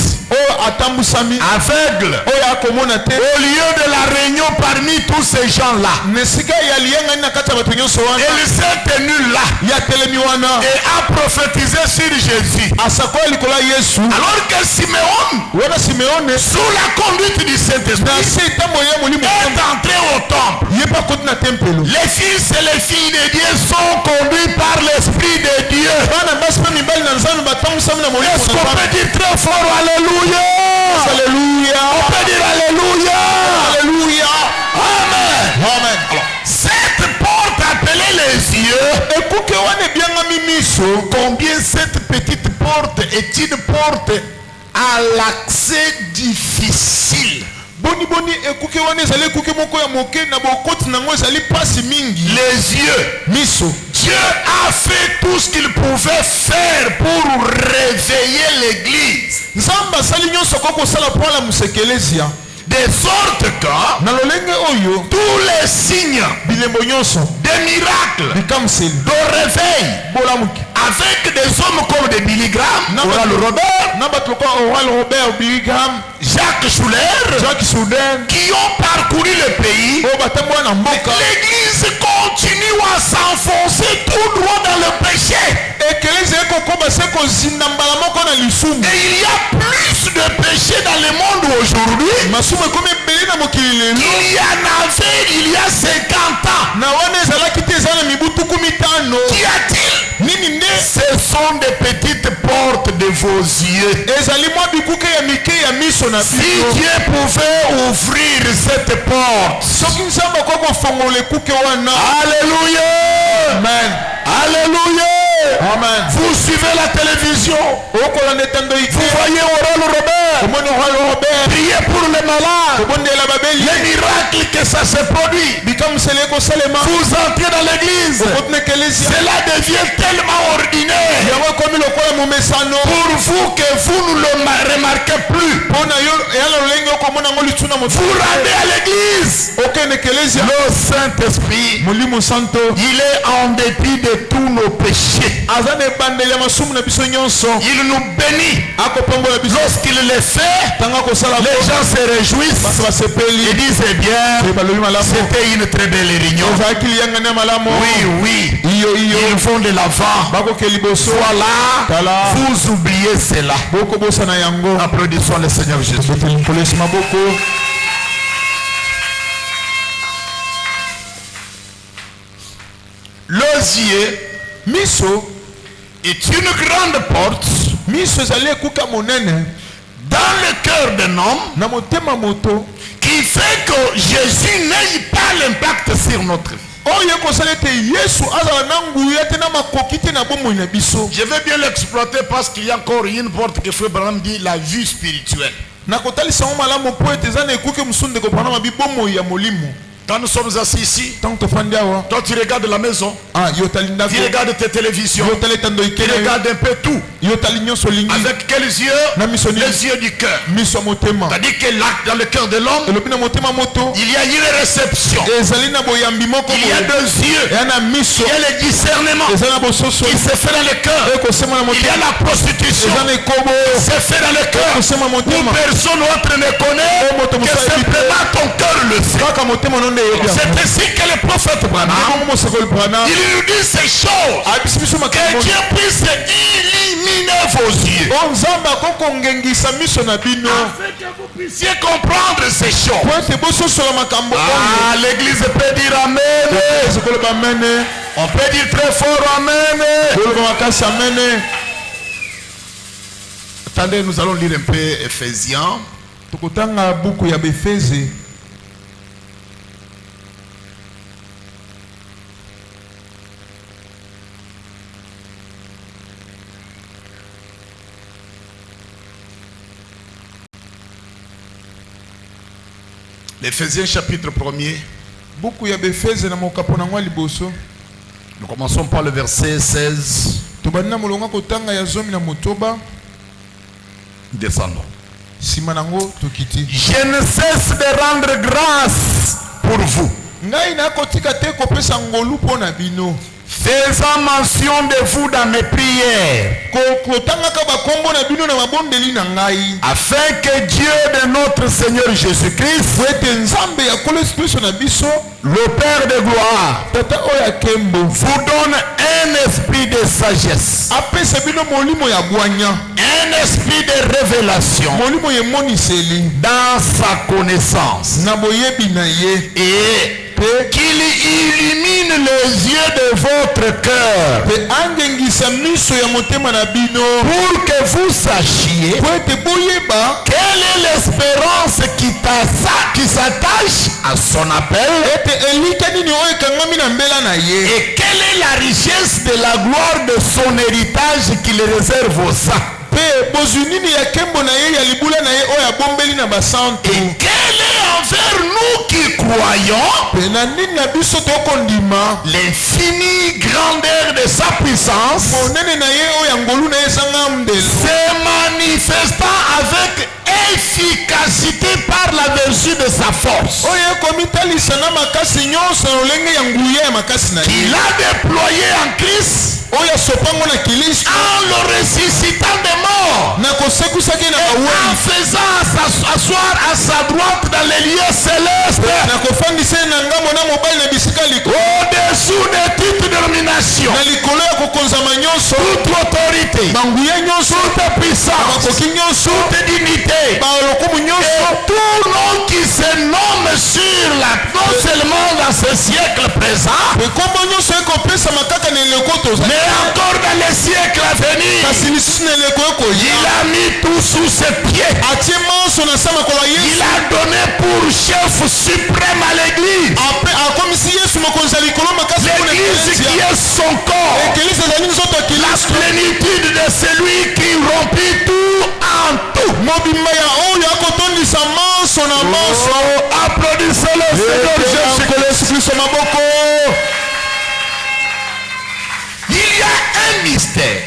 Speaker 1: aveugle. Au lieu de la réunion parmi tous ces gens-là, elle s'est tenue là et a prophétisé sur Jésus. Alors que Simeon, sous la conduite du Saint-Esprit, est entré au temple. Les fils et les filles de Dieu sont conduits par l'Esprit de Dieu. Est-ce qu'on peut dire très fort Alléluia? Alléluia. On peut dire Alléluia. Alléluia. Amen. Amen. Alors, cette porte appelée les yeux, combien cette petite porte est une porte à l'accès difficile. Les yeux. Dieu a fait tout ce qu'il pouvait faire pour réveiller l'église. De sorte que tous les signes des miracles, de réveil, avec des hommes comme des Billy Graham, Jacques Schuller, qui ont parcouru le pays, l'église continue à s'enfoncer tout droit dans le péché. Et il y a plus de péché dans le monde aujourd'hui qu'il y en avait il y a 50 ans. Qu'y a-t-il? Ce sont des petites portes de vos yeux. Si Dieu pouvait ouvrir cette porte. Alléluia. Amen. Alléluia. Amen. Vous suivez la télévision. Vous voyez Oral Robert. Priez pour les malades. Les miracles que ça se produit. Vous entrez dans l'église. Cela devient tellement ordinaire. Pour vous que vous ne le remarquez plus. Vous rendez à l'église. Le Saint-Esprit, il est en dépit de tous nos péchés. Il nous bénit. Lorsqu'il le fait, les gens se réjouissent et disent eh bien, c'était une très belle réunion. Oui, ils font de l'avant. Voilà, vous oubliez cela. Applaudissons le Seigneur Jésus. L'osier est une grande porte dans le cœur d'un homme qui fait que Jésus n'ait pas l'impact sur notre vie. Je vais bien l'exploiter parce qu'il y a encore une porte que Frère Branham dit, la vue spirituelle. Quand nous sommes assis ici, toi tu regardes la maison, tu regardes tes télévisions, tu regardes un peu tout. Avec quels yeux? Les yeux du cœur. C'est-à-dire que là, dans le cœur de l'homme, il y a une réception. Il y a deux yeux. Il y a le discernement qui se fait dans le cœur. Il y a la prostitution qui se fait dans le cœur. Où personne autre ne connaît que simplement ton cœur le sait. C'est ainsi que le prophète Branham, il nous dit ces choses. Que Dieu puisse illuminer vos yeux. Afin que vous puissiez comprendre ces choses. L'église peut dire Amen. On peut dire très fort Amen. Attendez, nous allons lire un peu Ephésiens. L'Éphésiens chapitre 1er. Nous commençons par le verset 16. Descendons. Je ne cesse de rendre grâce pour vous, faisant mention de vous dans mes prières, afin que Dieu de notre Seigneur Jésus-Christ, le Père de gloire, vous donne un esprit de sagesse, un esprit de révélation dans sa connaissance, et qu'il illumine les yeux de votre cœur, pour que vous sachiez quelle est l'espérance qui s'attache à son appel, et quelle est la richesse de la gloire de son héritage qu'il réserve aux saints. Et quelle est envers nous qui croyons l'infinie grandeur de sa puissance, se manifestant avec efficacité par la vertu de sa force, qu'il a déployé en Christ, en le ressuscitant des morts, et en faisant asseoir à sa droite dans les lieux célestes, au-dessous de toute domination, toute autorité, toute puissance, toute dignité, et tout nom qui se nomme sur la, non seulement dans ce siècle présent, mais encore dans les siècles à venir. Il a mis tout sous ses pieds. Il a donné pour chef suprême à l'église. L'église qui est son corps, la plénitude de celui qui remplit tout en tout. Applaudissez le Seigneur Jésus-Christ. Il y a un mystère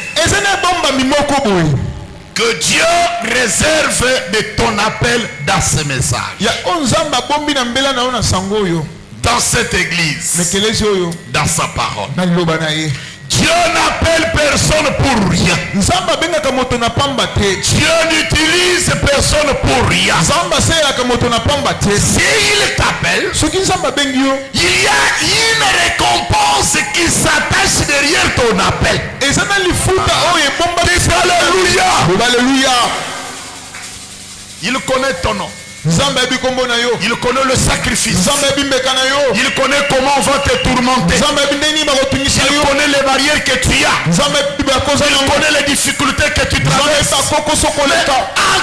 Speaker 1: que Dieu réserve de ton appel dans ce message, dans cette église, dans sa parole. Dieu n'appelle personne pour rien. Dieu n'utilise personne pour rien. S'il t'appelle, il y a une récompense qui s'attache derrière ton appel. Alléluia. Il connaît ton nom. Il connaît le sacrifice. Il connaît comment on va te tourmenter. Il connaît les barrières que tu as. Il connaît les difficultés que tu traverses. En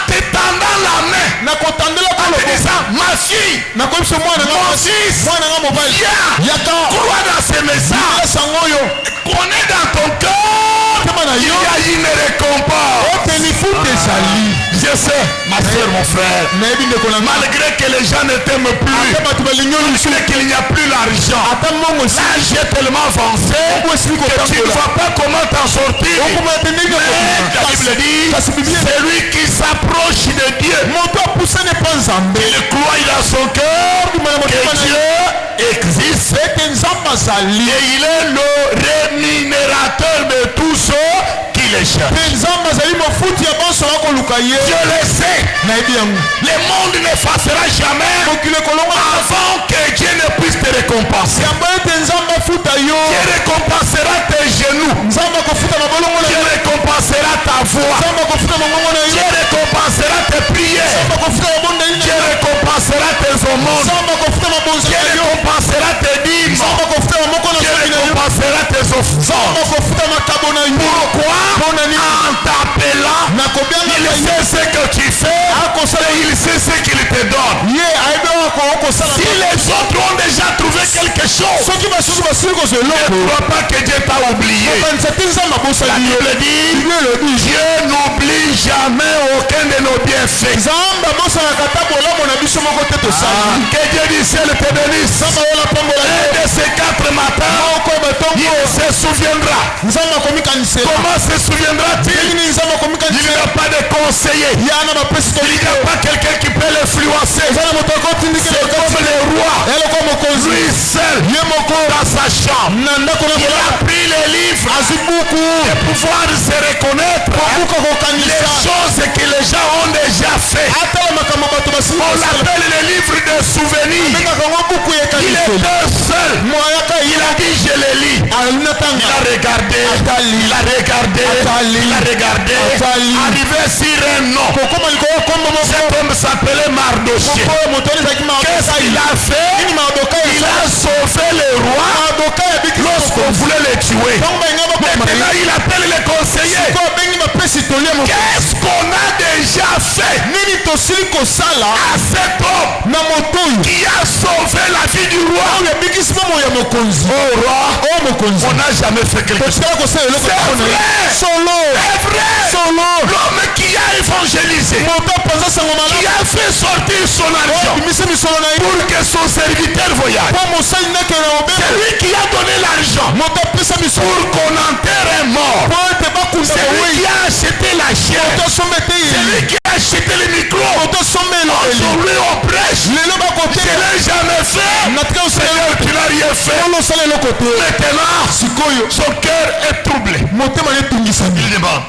Speaker 1: te tendant la main, en te disant, ma fille, mon fils, viens, crois dans ce message. Connais dans ton cœur, il y a une récompense. Je sais, ma soeur, mon frère, malgré que les gens ne t'aiment plus, malgré qu'il n'y a plus l'argent, l'âge est tellement avancé que tu ne vois pas comment t'en sortir. Mais la Bible dit, celui qui s'approche de Dieu, il croit dans son cœur que Dieu existe, et il est le rémunérateur de tous ceux qui le cherchent. Dieu le sait. Le monde ne passera jamais avant que Dieu ne puisse te récompenser. Dieu récompensera tes genoux. Dieu récompensera ta voix. Dieu récompensera tes prières. Dieu récompensera tes aumônes. Dieu récompensera tes dîmes. Dieu récompensera tes offrandes. Pourquoi? En t'appelant, il sait ce que tu fais, et il sait ce qu'il te donne. Si les autres ont déjà trouvé quelque chose, ne crois pas que Dieu t'a oublié. La Bible dit, Dieu n'oublie jamais aucun de de nos bienfaits. Que Dieu du ciel te bénisse. Et de ces 4 matins, il se souviendra. Comment se souviendra-t-il? Il n'y a pas de conseiller. Il n'y a pas quelqu'un qui peut l'influencer. C'est comme le roi. Lui seul, dans sa chambre, il a pris les livres de pouvoir se reconnaître les choses que les gens ont déjà fait. On l'appelle le livre de souvenirs. Il était seul. Il a dit je les lis. Il a regardé. Il a regardé. Il a regardé. Arrivé sur un nom. Cet homme s'appelait Mardochée. Qu'est-ce qu'il a fait? Il a sauvé le roi lorsqu'on voulait le tuer. Maintenant il appelle les conseillers. Qu'est-ce qu'on a déjà fait à cet homme qui a sauvé la vie du roi? Oh roi, on n'a jamais fait quelque chose. C'est vrai. L'homme qui a évangélisé, qui a fait sortir son argent pour que son serviteur voyage. C'est lui qui a donné l'argent pour qu'on enterre un mort. C'est lui qui a acheté la chair. C'est lui qui a acheté le micro. Aujourd'hui on prêche. Je ne l'ai jamais fait. Seigneur, tu n'as rien fait. Maintenant, son cœur est troublé. Il demande.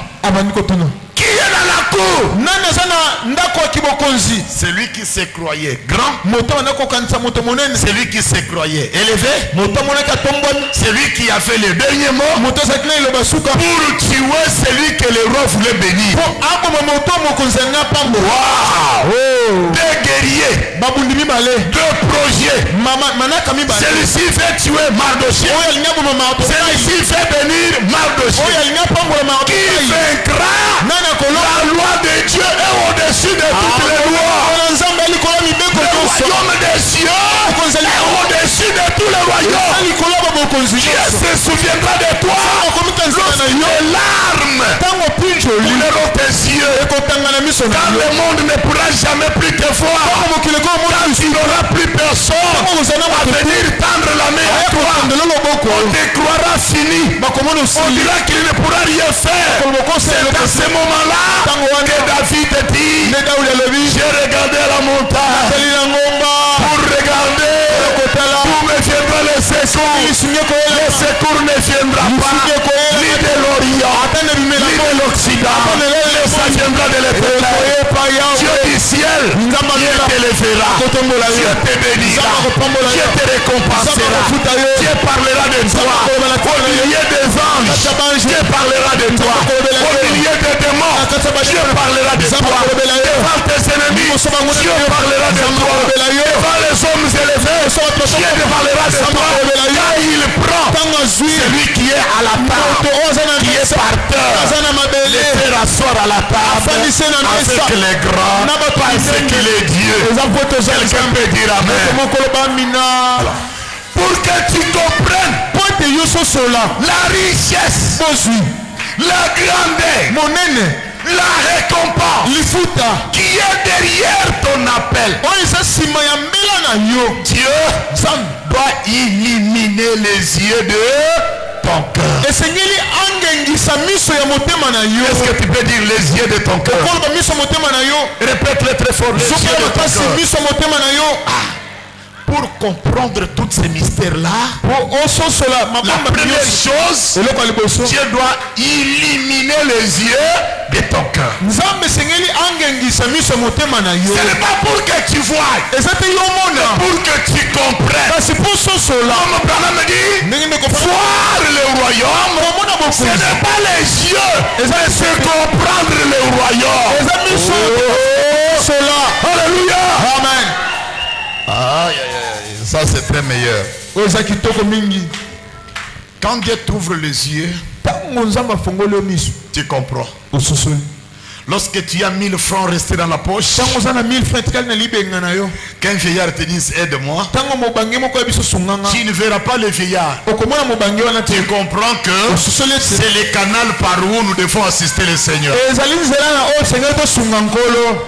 Speaker 1: Qui est dans la cour? Celui qui se croyait grand. Celui qui se croyait élevé. Celui qui a fait le dernier mot pour tuer celui que le roi voulait bénir. Wow. Deux guerriers, deux projets. Celui-ci fait tuer Mardochée. Celui-ci fait bénir Mardochée. Qui vaincra? La loi de Dieu est au-dessus de toutes les lois. Le royaume des cieux est au-dessus de tous les royaumes. Dieu se souviendra de toi lorsque les larmes couleront tes yeux. Quand le monde ne pourra jamais plus te voir, quand il n'aura plus personne à venir tendre la main à toi, on te croira fini. On dira qu'il ne pourra rien faire. C'est à ce moment-là que David dit, j'ai regardé la montagne pour regarder où me viendra le secours. Le secours ne viendra pas ni de l'Orient ni de l'Occident, mais ça viendra de l'Éternel. Dieu du ciel, Dieu t'élèvera, Dieu te bénira, Dieu te récompensera, Dieu parlera de toi au milieu des anges, Dieu parlera de toi au milieu des démons, Dieu parlera de toi devant tes ennemis, Dieu parlera de toi devant les hommes élevés, Dieu parlera de toi car il prend celui qui est à la table, qui est par terre, les faire asseoir à la table avec les grands parce qu'il est Dieu. Quelqu'un peut dire amen. Pour que tu comprennes la richesse, la grandeur, la récompense qui est derrière ton appel. Dieu doit illuminer les yeux de ton cœur. Est-ce que tu peux dire les yeux de ton cœur? Répète-le très fort. Les yeux de ton cœur. Pour comprendre tous ces mystères-là, la première chose, Dieu doit illuminer les yeux de ton cœur. Ce n'est pas pour que tu vois, mais pour que tu comprennes. Comme Branham dit, voir le royaume, ce n'est pas les yeux, mais c'est comprendre le royaume. Alléluia. Amen. Ça c'est très meilleur. Quand Dieu t'ouvre les yeux, tu comprends. Lorsque tu as 1000 francs restés dans la poche, qu'un vieillard te dise aide-moi, tu ne verras pas le vieillard. Tu comprends que c'est le canal par où nous devons assister le Seigneur.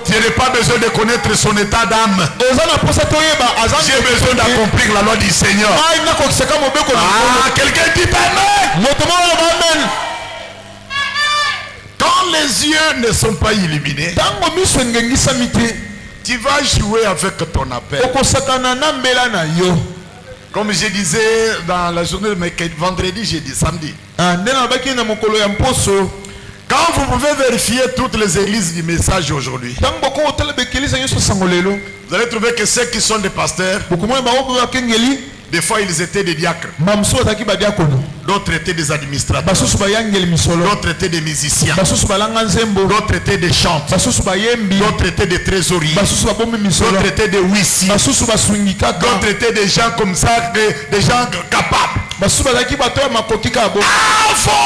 Speaker 1: Tu n'as pas besoin de connaître son état d'âme. J'ai besoin d'accomplir la loi du Seigneur. Ah, quelqu'un dit amen. Quand les yeux ne sont pas illuminés, tu vas jouer avec ton appel. Comme je disais dans la journée de vendredi, j'ai dit samedi. Quand vous pouvez vérifier toutes les églises du message aujourd'hui, vous allez trouver que ceux qui sont des pasteurs, des fois ils étaient des diacres, d'autres étaient des administrateurs, d'autres étaient des musiciens, d'autres étaient des chanteurs, d'autres étaient des trésoriers, d'autres étaient des huissiers, d'autres étaient des gens comme ça, des gens capables. Avant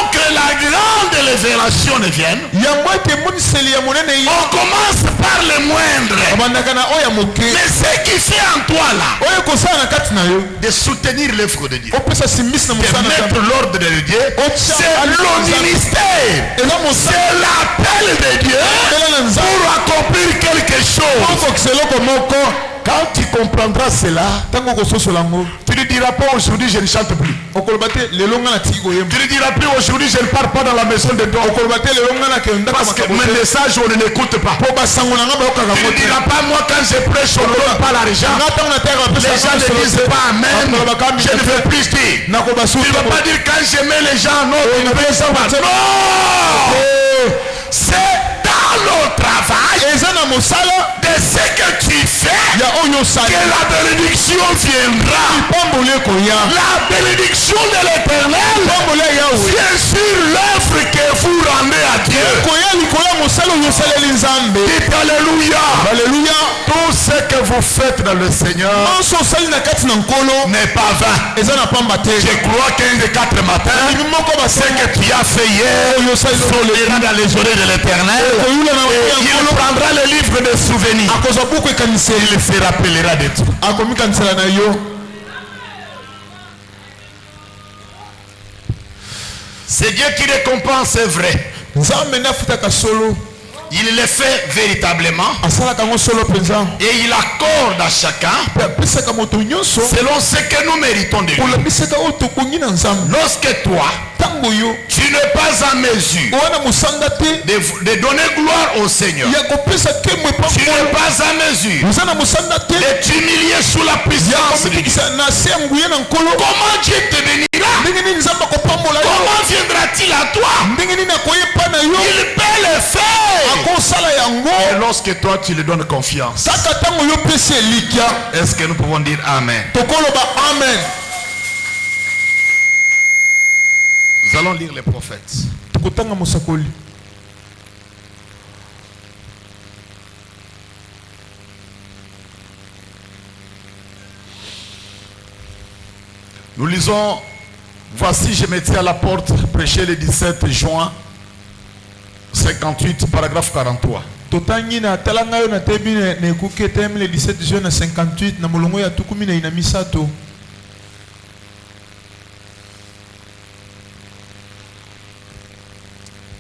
Speaker 1: que la grande révélation ne vienne, on commence par le moindre. Mais ce qui fait en toi là, de soutenir l'œuvre de Dieu, de mettre l'ordre de Dieu, c'est le ministère, c'est l'appel de Dieu pour accomplir quelque chose. Quand tu comprendras cela, tu ne diras pas aujourd'hui je ne chante plus. Tu ne diras plus aujourd'hui je ne pars pas dans la maison de Dieu. Parce que mes messages on ne l'écoute pas. Tu ne diras pas moi quand je prêche on ne donne pas l'argent. Les gens ne disent pas amen. Je ne veux plus dire. Tu ne vas pas dire quand je mets les gens non, tu ne veux pas. Non. C'est dans le travail de ce que tu fais que la bénédiction viendra. La bénédiction de l'Éternel vient sur l'œuvre que vous rendez à Dieu. Dites alléluia. Alléluia. Tout ce que vous faites dans le Seigneur n'est pas vain. Je crois qu'un des 4 matins, ce que tu as fait hier sonnera dans les oreilles de l'Éternel. Il prendra le livre de souvenirs. Il se rappellera de tout. C'est Dieu qui récompense, c'est vrai. Il le fait véritablement et il accorde à chacun selon ce que nous méritons de lui. Lorsque toi tu n'es pas en mesure de donner gloire au Seigneur, tu n'es pas en mesure de t'humilier sous la puissance de Dieu, comment Dieu te bénira? Comment viendra-t-il à toi? Il peut le faire. Et lorsque toi tu lui donnes confiance, est-ce que nous pouvons dire Amen? Nous allons lire les prophètes. Nous lisons, voici je me tiens à la porte, prêcher le 17 juin 58, paragraphe 43.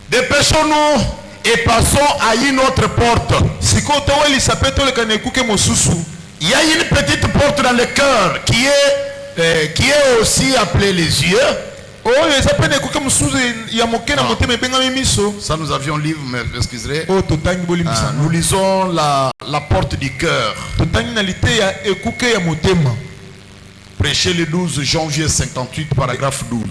Speaker 1: Dépêchons-nous et passons à une autre porte. Il y a une petite porte dans le cœur qui est aussi appelée les yeux. Ça nous avions lu, mais excuserez. Nous lisons la porte du cœur. Prêché le 12 janvier 58, paragraphe 12.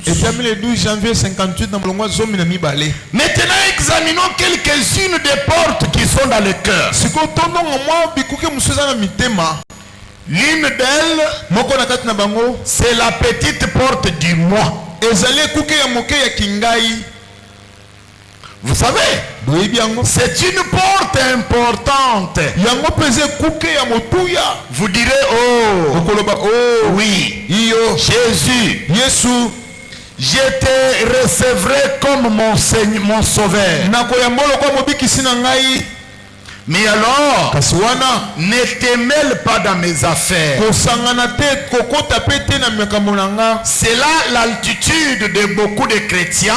Speaker 1: Maintenant, examinons quelques-unes des portes qui sont dans le cœur. L'une d'elles, c'est la petite porte du moi. Vous savez, c'est une porte importante. Vous direz, oh, oui, Jésus, Je te recevrai comme mon Seigneur, mon Sauveur. Mais alors, ne te mêle pas dans mes affaires. C'est là l'altitude de beaucoup de chrétiens,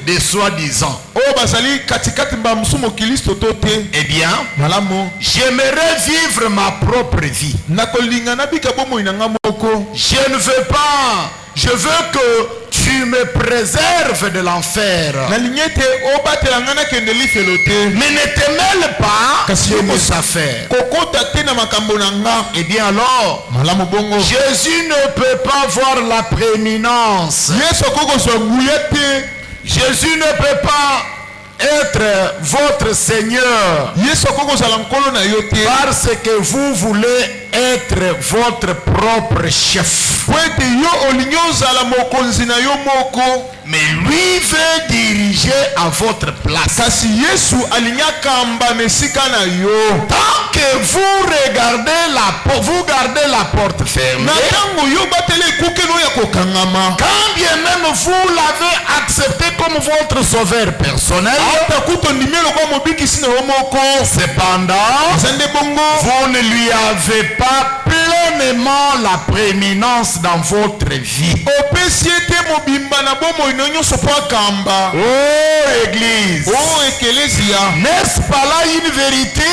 Speaker 1: des soi-disant. Eh bien, j'aimerais vivre ma propre vie. Je ne veux pas. Je veux que tu me préserves de l'enfer. Mais ne te mêle pas de mes affaires. Eh bien alors, Jésus ne peut pas voir la prééminence. Jésus ne peut pas être votre Seigneur parce que vous voulez être votre propre chef. Mais lui veut diriger à votre place. Tant que vous gardez la porte fermée, quand bien même vous l'avez accepté comme votre sauveur personnel, cependant, vous ne lui avez pas pleinement la prééminence dans votre vie. Oh Église, n'est-ce pas là une vérité?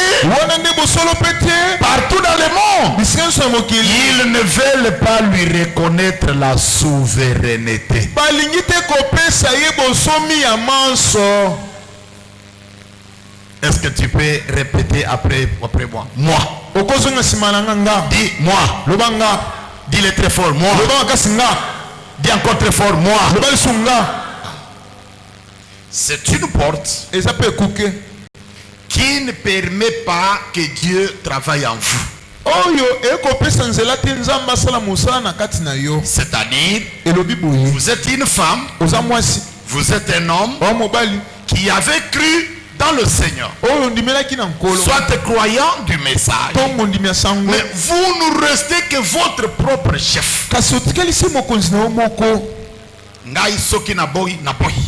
Speaker 1: Partout dans le monde, ils ne veulent pas lui reconnaître la souveraineté. Est-ce que tu peux répéter après moi? Moi. Dis moi. Dis-le très fort. Moi. Dis encore très fort. Moi. C'est une porte qui ne permet pas que Dieu travaille en vous. C'est-à-dire, vous êtes une femme, vous êtes un homme qui avait cru dans le Seigneur, soit croyant du message, mais vous ne restez que votre propre chef.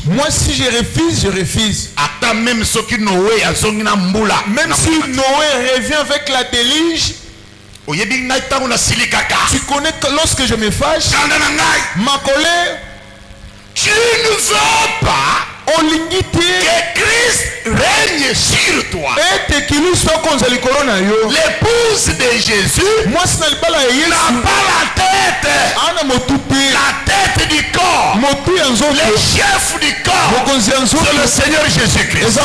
Speaker 2: Moi, si je refuse, je refuse.
Speaker 1: Même si Noé
Speaker 2: revient avec la déluge, tu connais que lorsque je me fâche, ma colère,
Speaker 1: tu ne veux pas que Christ règne sur toi. L'épouse de Jésus n'a pas la tête. La tête du corps. Le chef du corps, c'est le Seigneur Jésus-Christ.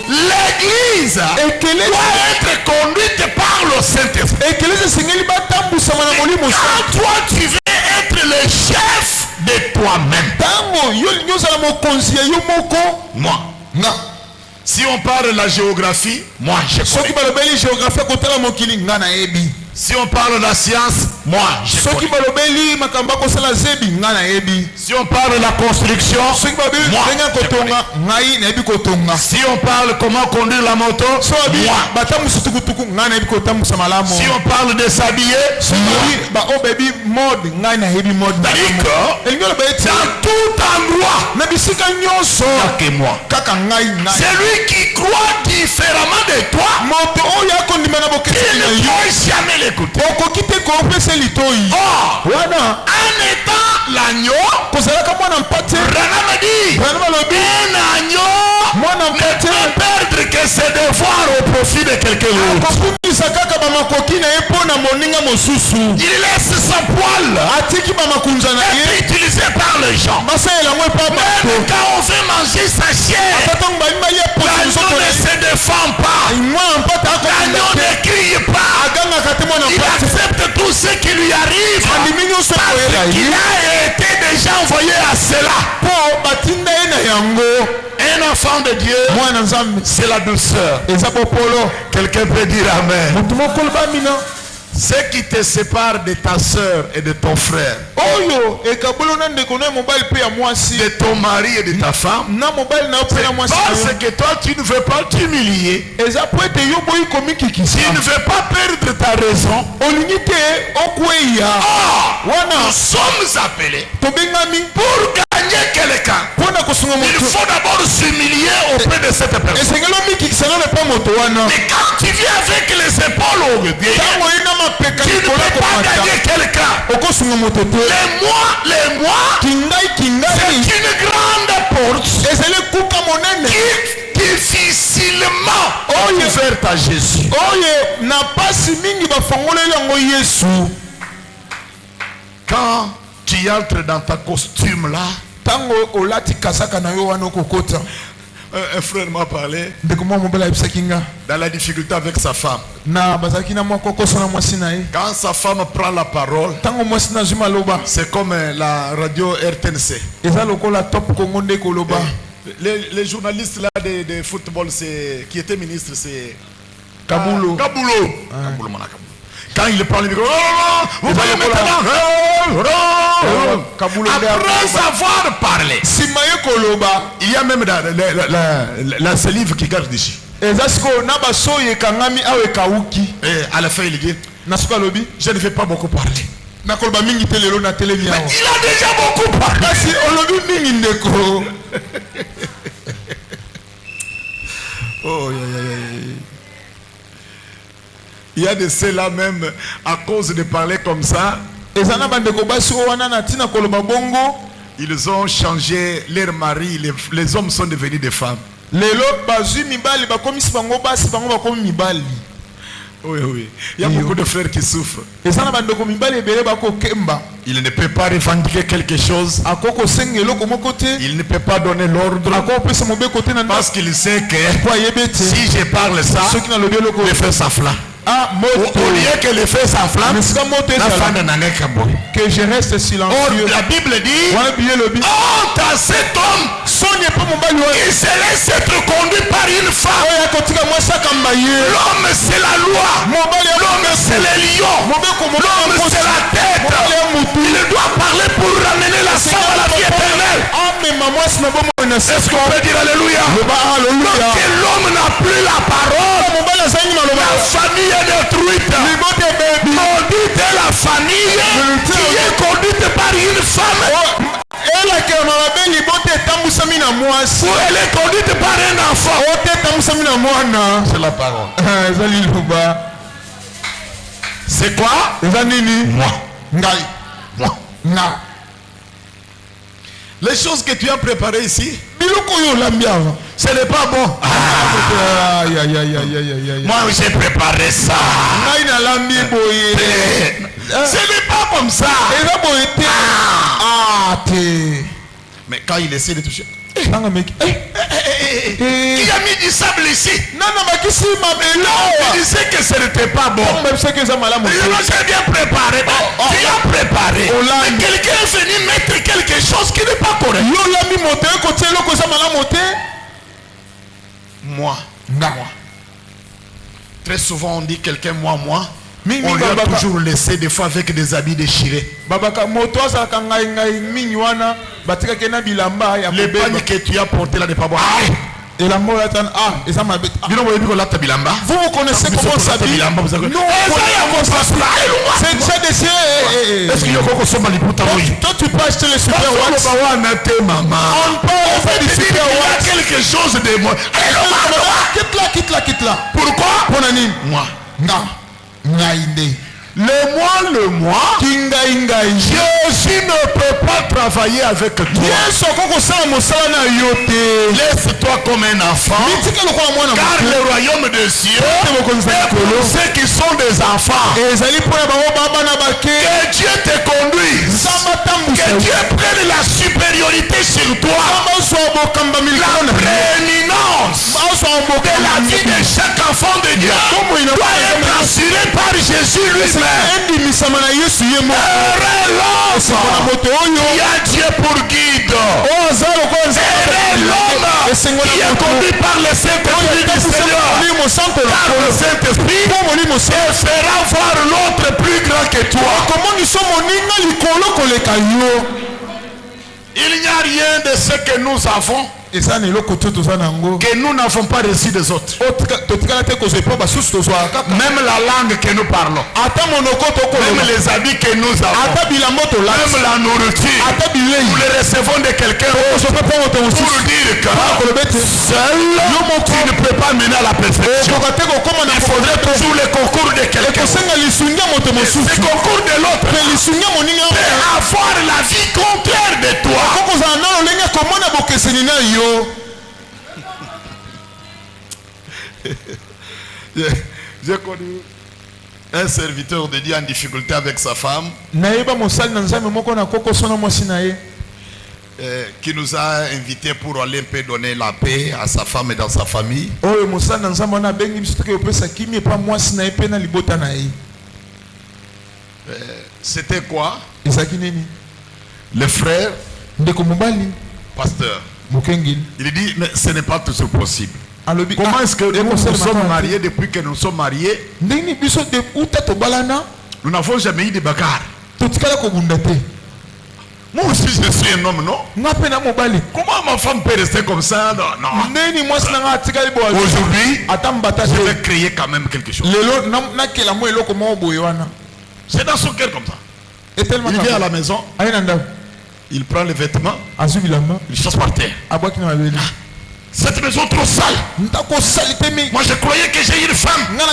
Speaker 1: L'église doit être conduite par le Saint-Esprit. Quand toi tu veux être le chef de toi-même, moi, si on parle de la géographie, moi je connais. Si on parle de la science, moi je connais. Si on parle de la construction, moi je connais. Si on parle comment conduire la moto, moi. Si on parle de s'habiller, moi. Dans tout endroit, que moi. Celui qui croit différemment de toi, il ne peut jamais l'écouter. Or, en étant l'agneau, Branham dit, un agneau ne peut perdre que ses devoirs au profit de quelqu'un d'autre. Il laisse sa poêle être utilisé par les gens. Même quand on veut manger sa chair, l'agneau ne se défend pas. L'agneau ne crie pas. Il accepte tout ce qui lui arrive parce qu'il a été déjà envoyé à cela. Un enfant de Dieu, c'est la douceur. Quelqu'un peut dire amen. Ce qui te sépare de ta soeur et de ton frère, de ton mari et de ta femme, c'est parce que toi tu ne veux pas t'humilier, tu ne veux pas perdre ta raison. Nous sommes appelés pour gagner quelqu'un. Il faut d'abord s'humilier auprès de cette personne. Mais quand tu viens avec les épaules au pied, tu ne peux pas gagner quelqu'un. Les mois, c'est une grande porte qui difficilement ouverte à Jésus. Quand tu entres dans ta costume là, un frère m'a parlé dans la difficulté avec sa femme. Quand sa femme prend la parole, c'est comme la radio RTNC. Les journalistes là de football, qui était ministre, c'est Kaboulou. Quand il prend le micro, vous voyez maintenant, après avoir parlé, il y a même la salive qui garde ici. Et à la fin, il dit, je ne vais pas beaucoup parler. Mais il a déjà beaucoup parlé. Oh, il y a de ceux-là même, à cause de parler comme ça, ils ont changé leur mari, les hommes sont devenus des femmes. Oui. Il y a beaucoup de frères qui souffrent. Il ne peut pas revendiquer quelque chose. Il ne peut pas donner l'ordre. Parce qu'il sait que si je parle ça, le feu s'enflamme. Au lieu que le feu s'enflamme,
Speaker 2: que je reste silencieux.
Speaker 1: La Bible dit, honte à cet homme qui se laisse être conduit par une femme. L'homme c'est la loi, l'homme c'est les lions, l'homme c'est la tête. Il doit parler pour ramener la femme à la vie éternelle. Est-ce qu'on peut dire alléluia? Lorsque l'homme n'a plus la parole, la famille est détruite. Maudite est la famille qui est conduite par une femme. Ou elle est conduite par un enfant. C'est la parole. C'est quoi? Moi. Les choses que tu as préparées ici, ce n'est pas bon. Moi j'ai préparé ça. Ce n'est pas comme ça. Mais quand il essaie de toucher, qui a mis du sable ici? Il disait que ce n'était pas bon. J'ai bien préparé. Tu as préparé. Mais quelqu'un est venu mettre quelque chose qui n'est pas correct. Moi. Très souvent on dit quelqu'un moi. On lui a toujours laissé des fois avec des habits déchirés. Les pagnes que tu as porté là n'est pas bon. Vous connaissez comment s'habiller? Non, c'est déjà déchiré. Est-ce qu'il y a quoi qu'on toi tu peux acheter les super wax? On peut faire des super wax. Quelque chose de moi. Quitte là. Pourquoi? Moi. Le moi, Jésus ne peut pas travailler avec toi. Laisse-toi comme un enfant, car le royaume des cieux est pour ceux qui sont des enfants. Que Dieu te conduise, que Dieu prenne la supériorité sur toi, la prééminence de la vie de chaque enfant de Dieu doit être assurée par Jésus lui-même. Il y a Dieu pour guide. L'homme qui est conduit par le Saint-Esprit du Seigneur. Car le Saint-Esprit fera voir l'autre grand que toi.
Speaker 2: Comment nous sommes au niveau
Speaker 1: Il n'y a rien de ce que nous avons que nous n'avons pas reçu des autres. Même la langue que nous parlons, même les habits que nous avons, même la nourriture, nous les recevons de quelqu'un pour dire que seul tu ne peux pas mener à la perfection. Il faudrait toujours le concours de quelqu'un. Le concours de l'autre peut avoir la vie contraire de toi. J'ai connu un serviteur de Dieu en difficulté avec sa femme qui nous a invités pour aller un peu donner la paix à sa femme et dans sa famille. C'était quoi? Le frère pasteur. Il dit, mais ce n'est pas toujours possible. Comment est-ce que nous sommes mariés depuis que nous sommes mariés? Nous n'avons jamais eu de bagarre. Moi aussi je suis un homme, non? Comment ma femme peut rester comme ça? Non. Aujourd'hui, je vais créer quand même quelque chose. C'est dans son cœur comme ça. Il vient à la maison, il prend les vêtements, il chasse par terre. Cette maison trop sale. Moi je croyais que j'ai une femme qui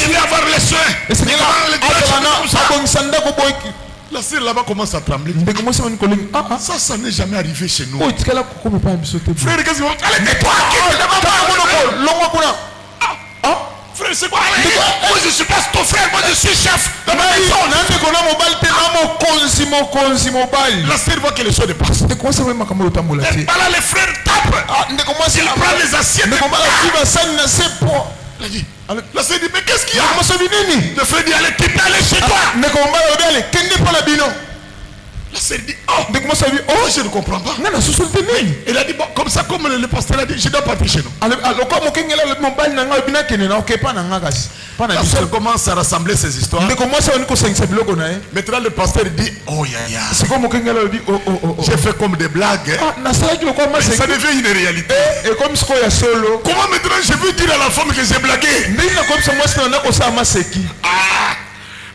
Speaker 1: devait avoir les soins. La sœur là-bas commence à trembler. Ça n'est jamais arrivé chez nous. Frère, qu'est-ce que vous... Allez, tais-toi. Frère, c'est quoi? Moi je suis pas ton frère, moi je suis chef de ma maison. La sœur voit que les choses dépassent. Et voilà, les frères tapent. Il prend les assiettes. La sœur dit, mais qu'est-ce qu'il y a? Le frère dit, allez, tu peux aller chez toi. La sœur dit, oh, je ne comprends pas. Il a dit, bon, comme ça, comme le pasteur a dit, je dois partir chez nous. La sœur commence à rassembler ses histoires. Maintenant, le pasteur dit, oh, j'ai fait comme des blagues. Ça devient une réalité. Comment maintenant je veux dire à la femme que j'ai blagué?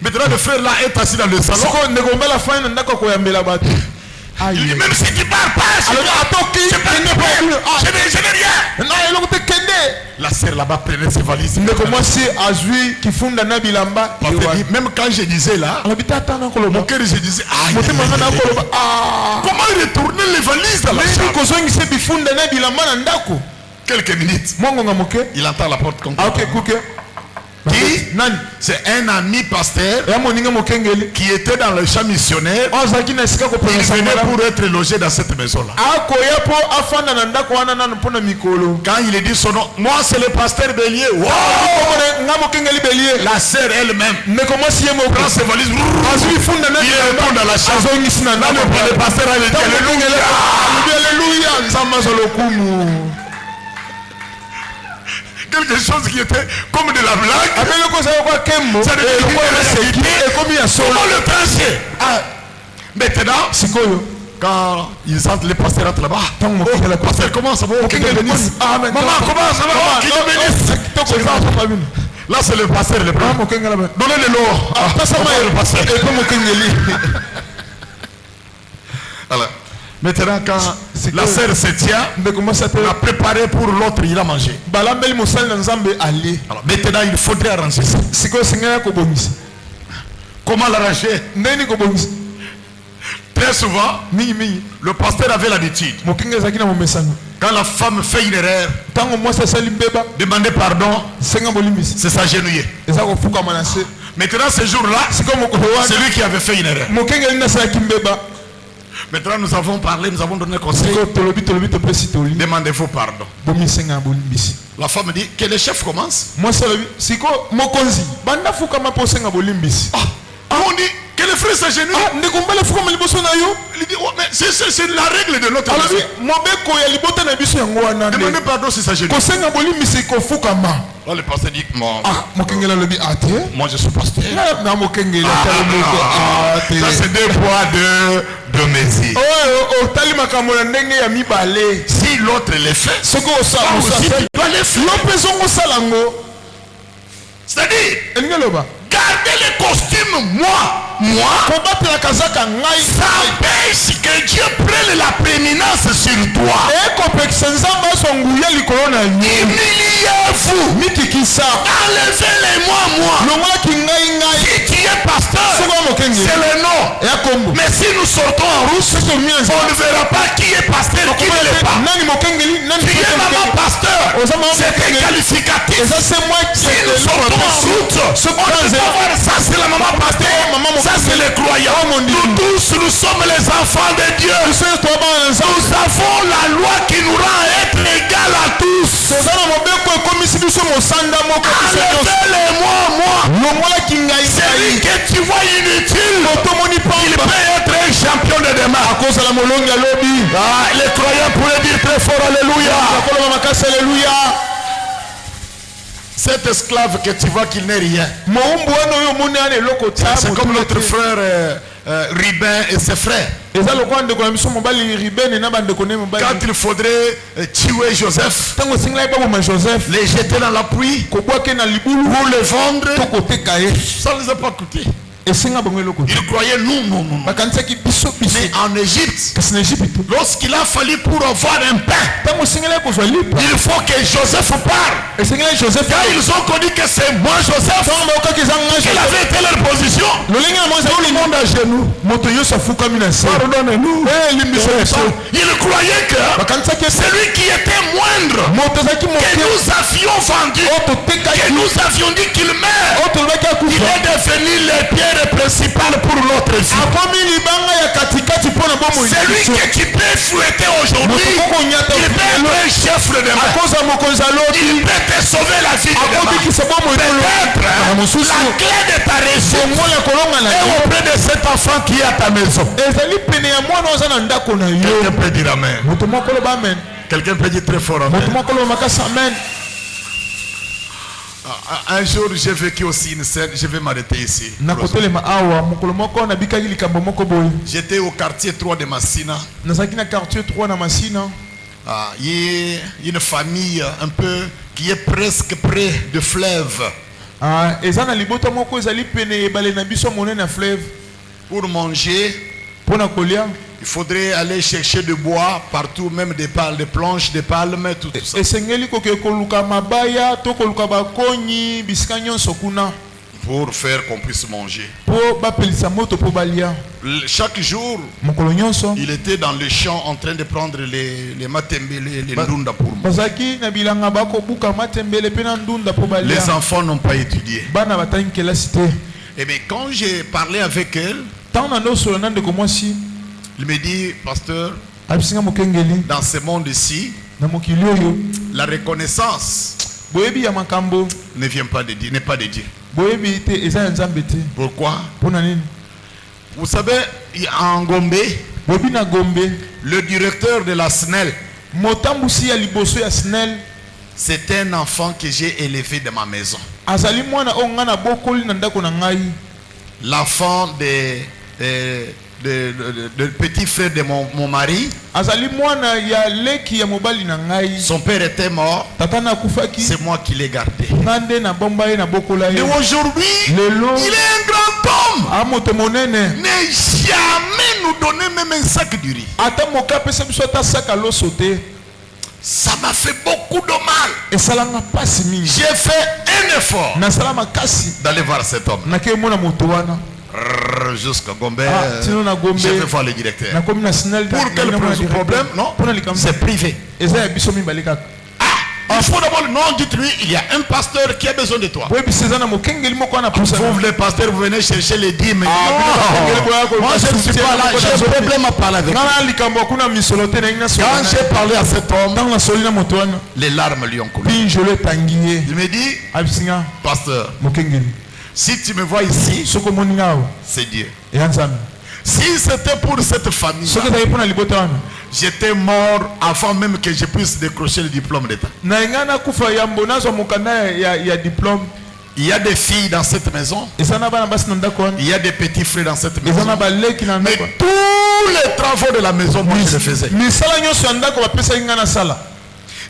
Speaker 1: Maintenant le frère là est assis dans le salon. Il dit, même si tu parles pas, je n'ai rien. La sœur là-bas prenait ses valises. Même quand je disais là, mon cœur je disais, comment retourner les valises dans la chambre? Quelques minutes, il entend la porte comme ça. C'est un ami pasteur qui était dans le champ missionnaire. Il venait pour être logé dans cette maison-là. Quand il dit son nom, moi c'est le pasteur Bélier. Wow! La sœur elle-même prend ses valises. Il retourne dans la chambre. Le pasteur a dit Alléluia. Quelque chose qui était comme de la blague. Ça devient comment le trancher? Maintenant, quand ils sentent le pasteur entre là-bas, le pasteur commence à voir qu'il bénisse. Maman, comment ça va? Qu'il bénisse. Là c'est le pasteur le premier. Donnez-le l'eau. Le pasteur. Alors, maintenant quand la sœur se tient, on a préparé pour l'autre, il a mangé. Alors maintenant il faudrait arranger ça. Comment l'arranger? Très souvent, le pasteur avait l'habitude, quand la femme fait une erreur, demander pardon, c'est s'agenouiller. Maintenant ce jour-là, c'est lui qui avait fait une erreur. Maintenant nous avons parlé, nous avons donné conseil. Demandez-vous pardon. La femme dit que le chef commence. On dit que le frère s'agenouille. Il dit, oh, mais c'est la règle de notre maison. Demandez pardon si s'agenouille. Là, le pasteur dit, moi je suis pasteur. Ça c'est deux poids, deux mesures. Si l'autre le fait, toi aussi tu dois le faire. C'est-à-dire, gardez les costumes, moi, ça empêche que Dieu prenne la prééminence sur toi. Humiliez-vous. Enlevez-les-moi, moi. Si tu es pasteur, c'est le nom. Mais si nous sortons en rousse, on ne verra pas qui est pasteur, qui ne l'est pas. Tu es maman pasteur, c'est un qualificatif. Si nous sortons en route, on ne peut pas voir ça, c'est la maman pasteur. Ça c'est les croyants. Nous tous, nous sommes les enfants de Dieu. Nous avons la loi qui nous rend être égal à tous. Enlevez-les-moi. Celui que tu vois inutile, il peut être un champion de demain. Les croyants pourraient dire très fort Alléluia. Cet esclave que tu vois qu'il n'est rien. C'est comme notre frère Ribin et ses frères. Quand il faudrait tuer Joseph, les jeter dans la pluie ou le vendre, ça ne les a pas coûté. Ils croyaient non. Mais en Égypte, lorsqu'il a fallu pour avoir un pain, il faut que Joseph parle. Quand ils ont connu que c'est moi Joseph, quelle avait été leur position, tout le monde à genoux. Pardonnez-nous. Ils croyaient que celui qui était moindre, que nous avions vendu, que nous avions dit qu'il meurt, il est devenu les pierres principal pour notre vie. Celui que tu peux fouetter aujourd'hui, il peut être un chef de demain. Il peut te sauver la vie de demain. Peut-être la clé de ta réussite est auprès de cet enfant qui est à ta maison. Quelqu'un peut dire amen. Quelqu'un peut dire très fort amen. Un jour, j'ai vécu aussi une scène, je vais m'arrêter ici. J'étais au quartier 3 de Massina. Il y a une famille un peu qui est presque près de fleuve. Pour manger, il faudrait aller chercher du bois partout, même des planches, des palmes, tout ça. Pour faire qu'on puisse manger. Chaque jour, il était dans le champ en train de prendre les matembele, les ndunda pour moi. Les enfants n'ont pas étudié. Et bien quand j'ai parlé avec elle, il me dit, pasteur, dans ce monde-ci, la reconnaissance ne vient pas de Dieu, n'est pas de Dieu. Pourquoi? Vous savez, en Gombe, le directeur de la SNEL, c'est un enfant que j'ai élevé dans ma maison. L'enfant de petit frère de mon mari. Son père était mort. C'est moi qui l'ai gardé. Et aujourd'hui, il est un grand homme. Mais jamais nous donner même un sac de riz. Ça m'a fait beaucoup de mal. J'ai fait un effort d'aller voir cet homme. Jusqu'à Gombe, je vais voir le directeur. Pour quel problème? Non, c'est privé. Il faut d'abord, non, dites-lui, il y a un pasteur qui a besoin de toi. Vous, les pasteurs, vous venez chercher les dîmes. Moi, je ne suis pas là, j'ai un problème à parler avec lui. Quand j'ai parlé à cet homme, les larmes lui ont coulé. Il me dit, pasteur, Si tu me vois ici, c'est Dieu. Si c'était pour cette famille, j'étais mort avant même que je puisse décrocher le diplôme d'État. Il y a des filles dans cette maison. Il y a des petits frères dans cette maison. Mais tous les travaux de la maison, moi je les faisais.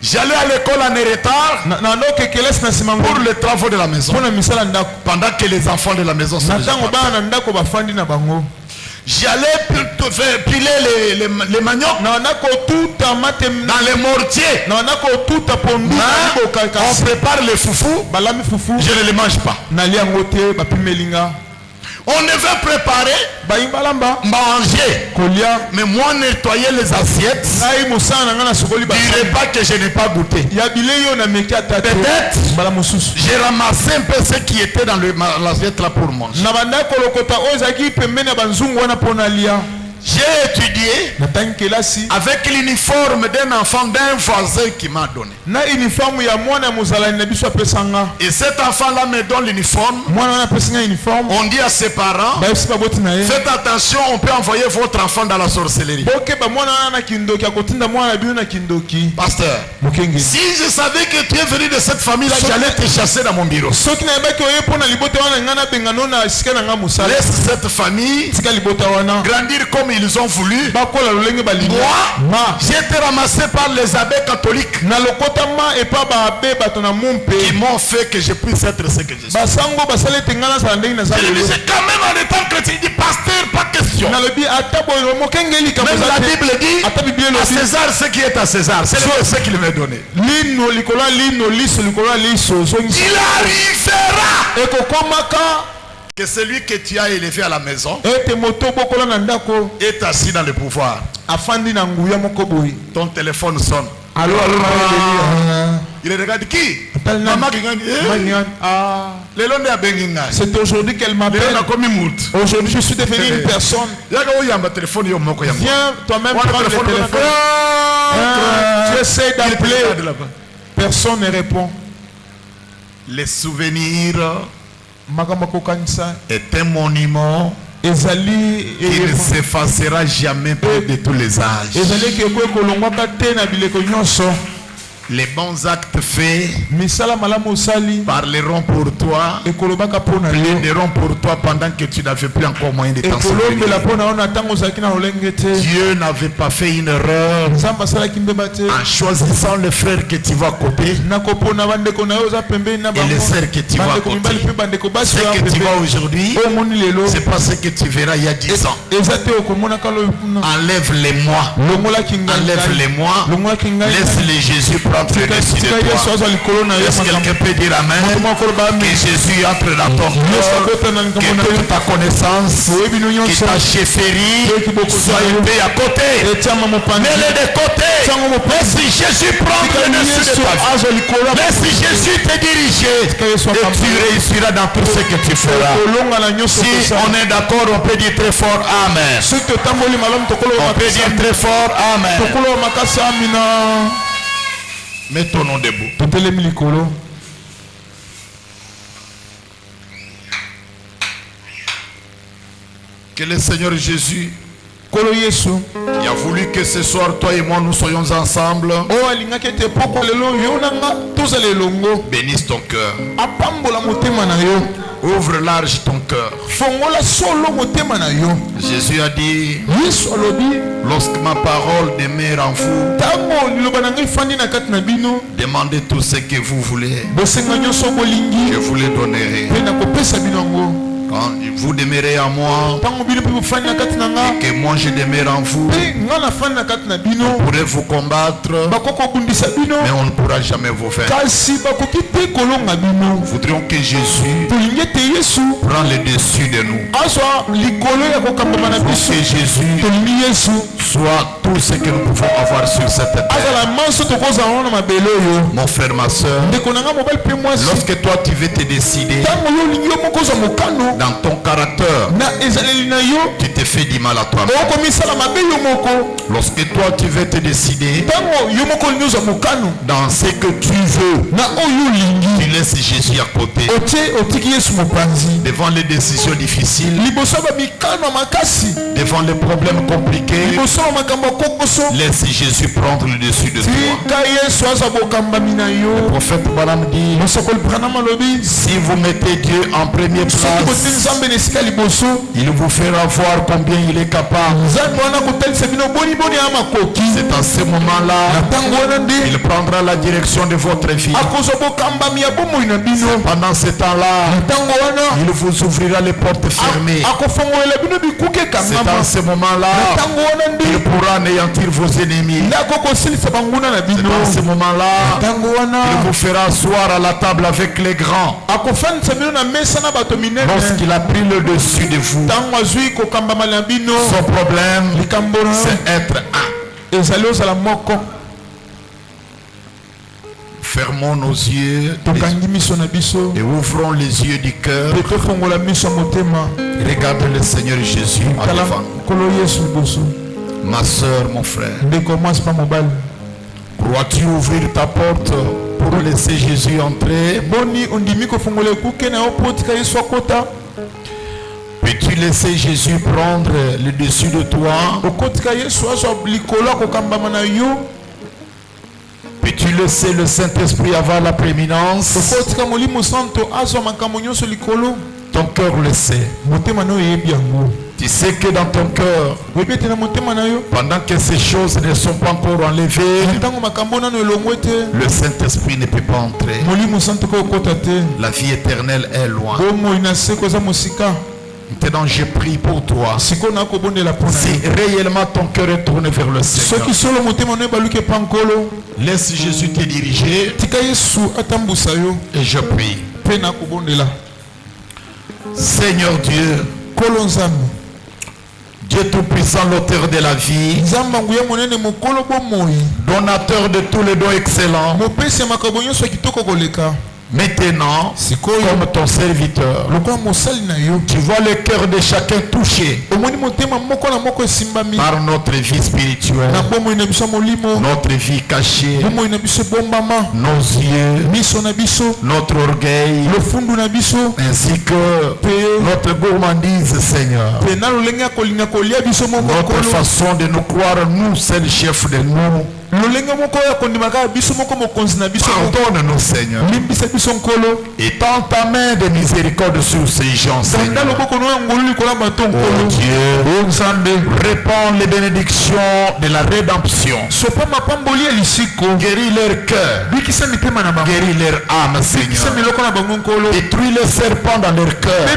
Speaker 1: J'allais à l'école en retard pour les travaux de la maison. Pendant que les enfants de la maison sont déjà partis. J'allais piler les maniocs dans les mortiers. On prépare les foufous. Je ne les mange pas. On devait préparer, manger. Mais moi, nettoyer les assiettes du repas que je n'ai pas goûté. Peut-être, j'ai ramassé un peu ce qui était dans l'assiette là pour manger. J'ai étudié avec l'uniforme d'un enfant d'un voisin qui m'a donné. Et cet enfant-là me donne l'uniforme. On dit à ses parents, faites attention, on peut envoyer votre enfant dans la sorcellerie. Pasteur, si je savais que tu es venu de cette famille-là, j'allais te chasser dans mon bureau. Laisse cette famille grandir comme ils ont voulu. Moi, j'ai été ramassé par les abbés catholiques qui m'ont fait que je puisse être ce que je suis. Je le disais quand même en étant chrétien, il dit pasteur, pas question. Même la Bible dit à César ce qui est à César, c'est ce qu'il m'a donné. Il arrivera que celui que tu as élevé à la maison est assis dans le pouvoir. Ton téléphone sonne.
Speaker 2: Allô,
Speaker 1: il regarde qui? Maman qui gagne.
Speaker 2: C'est aujourd'hui qu'elle m'appelle. Aujourd'hui, je suis devenu une personne. Viens toi-même prendre le téléphone. Tu essaies d'appeler. Personne ne répond.
Speaker 1: Les souvenirs est un monument qui ne s'effacera jamais de tous les âges. Les bons actes faits parleront pour toi, plaideront pour toi pendant que tu n'avais plus encore moyen de t'en souvenir. Dieu n'avait pas fait une erreur en choisissant le frère que tu vois à côté et les sœurs que tu vois à côté. Ce que tu vois aujourd'hui, c'est pas ce que tu verras il y a 10 ans. Enlève-les-moi. Enlève-les-moi. Laisse-les Jésus prendre le dessus de toi. Est-ce que quelqu'un peut dire Amen? Que Jésus entre dans ton corps, que toute ta connaissance, que ta chefferie soit élevée à côté. Mets-les de côté. Laisse Jésus prendre le dessus de ta vie. Laisse Jésus te diriger. Et tu réussiras dans tout ce que tu feras. Si on est d'accord, on peut dire très fort Amen. On peut dire très fort Amen. Mets ton nom debout. Que le Seigneur Jésus, qui a voulu que ce soir toi et moi nous soyons ensemble, bénisse ton cœur. Ouvre large ton cœur. Jésus a dit, lorsque ma parole demeure en vous, demandez tout ce que vous voulez, je vous le donnerai. Quand vous demeurez en moi et que moi je demeure en vous, on pourrait vous combattre, mais on ne pourra jamais vous vaincre. Nous voudrions que Jésus prenne le dessus de nous. Que Jésus soit tout ce que nous pouvons avoir sur cette terre. Mon frère, ma soeur, lorsque toi tu veux te décider dans ton caractère, tu te fais du mal à toi. Lorsque toi tu veux te décider dans ce que tu veux, tu laisses Jésus à côté. Devant les décisions difficiles, devant les problèmes compliqués, laisse Jésus prendre le dessus de toi. Le prophète Balaam dit, si vous mettez Dieu en première place, il vous fera voir combien il est capable. C'est à ce moment-là il prendra la direction de votre vie. Pendant ce temps-là, il vous ouvrira les portes fermées. C'est à ce moment-là il pourra anéantir vos ennemis. C'est à ce moment-là il vous fera asseoir à la table avec les grands. Lorsqu'il a pris le dessus de vous, son problème c'est être un. Fermons nos yeux et ouvrons les yeux du cœur. Regarde le Seigneur Jésus en devant. Ma soeur, mon frère, crois-tu ouvrir ta porte pour laisser Jésus entrer? Peux-tu laisser Jésus prendre le dessus de toi? Peux-tu laisser le Saint-Esprit avoir la prééminence? Ton cœur le sait. Tu sais que dans ton cœur, pendant que ces choses ne sont pas encore enlevées, le Saint-Esprit ne peut pas entrer. La vie éternelle est loin. Maintenant, je prie pour toi. Si réellement ton cœur est tourné vers le Seigneur, laisse Jésus te diriger. Et je prie. Seigneur Dieu, Dieu Tout-Puissant, l'auteur de la vie, donateur de tous les dons excellents, maintenant, comme ton serviteur, tu vois le cœur de chacun touché par notre vie spirituelle, notre vie cachée, nos yeux, notre orgueil, ainsi que notre gourmandise, Seigneur, notre façon de nous croire, nous, c'est le chef de nous. Pardonne-nous, Seigneur, et tends ta main de miséricorde sur ces gens, Seigneur. Oh Dieu, répands les bénédictions de la rédemption. Guéris leur cœur, guéris leur âme, Seigneur. Détruis les serpents dans leur cœur.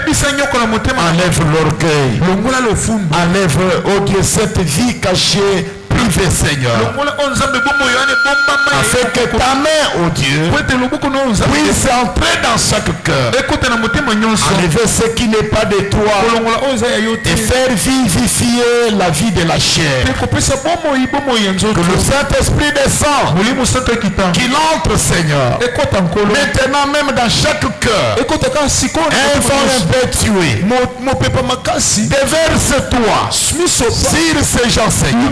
Speaker 1: Enlève l'orgueil, enlève, oh Dieu, cette vie cachée, privée, Seigneur, afin que ta main, oh Dieu, puisse entrer dans chaque cœur, enlever ce qui n'est pas de toi et faire vivifier la vie de la chair. Que le Saint-Esprit descend, qu'il entre, Seigneur, maintenant même dans chaque cœur, un vent impétueux, déverse-toi sur ces gens, Seigneur.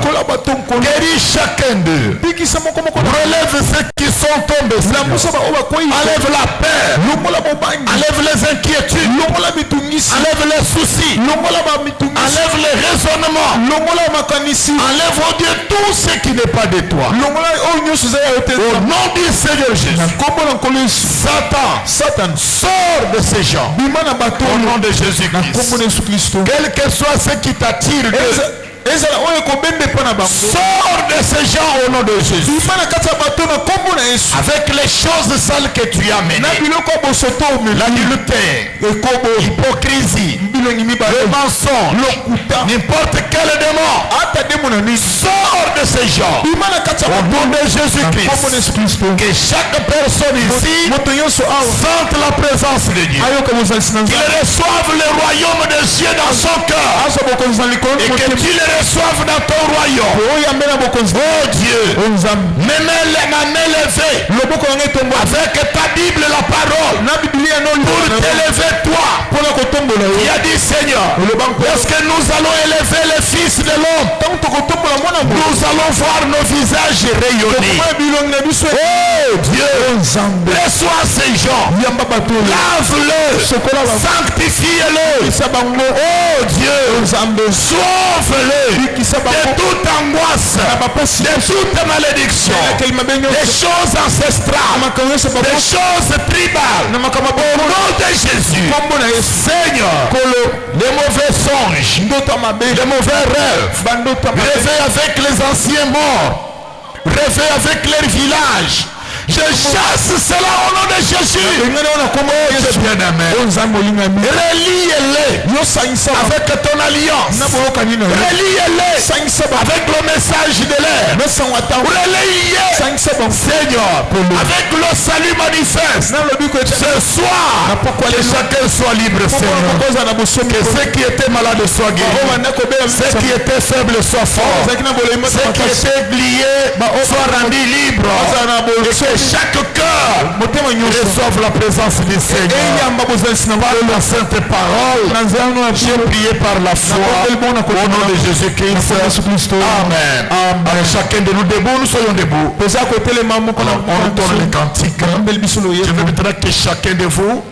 Speaker 1: Guéris chacun d'eux. Relève ceux qui sont tombés. Enlève la peur. Enlève les inquiétudes. Enlève les soucis. Enlève les raisonnements. Enlève, oh Dieu, tout ce qui n'est pas de toi. Au nom du Seigneur Jésus. Satan, sors de ces gens. Au nom de Jésus-Christ. Quel que soit ce qui t'attire sors de ces gens au nom de Jésus. Avec les choses sales que tu as menées, l'adultère, l'hypocrisie, le mensonge, n'importe quel démon, sors de ces gens au nom de Jésus-Christ. Que chaque personne ici sente la présence de Dieu, qu'il reçoive le royaume de Dieu dans son cœur et que tu le reçoive dans ton royaume. Oh Dieu, ma main levée avec ta Bible, la parole, pour t'élever toi, qui Seigneur, lorsque nous allons élever les fils de l'homme, nous allons voir nos visages rayonner. Oh Dieu, reçois ces gens, lave-le, sanctifie-le. Oh Dieu, sauve-le de toute angoisse, de toute malédiction, des choses ancestrales, des choses tribales. Au nom de Jésus, Seigneur, les mauvais songes, les mauvais rêves, rêver avec les anciens morts, rêver avec les villages. Je chasse cela au nom de Jésus. Bien-aimé, relie-les avec ton alliance. Relie-les avec le message de l'air. Relie-les, Seigneur, avec le salut manifeste. Ce soir, que chacun soit libre, Seigneur. Que ceux qui étaient malades soient guéris. Ceux qui étaient faibles soient forts. Ceux qui étaient liés soient rendus libres. Chaque cœur reçoive la présence du Seigneur. Par la sainte parole, j'ai prié par la foi au nom de Jésus-Christ. Amen. Amen. Chacun de nous debout, nous soyons debout. On retourne les cantiques. Je veux maintenant que chacun de vous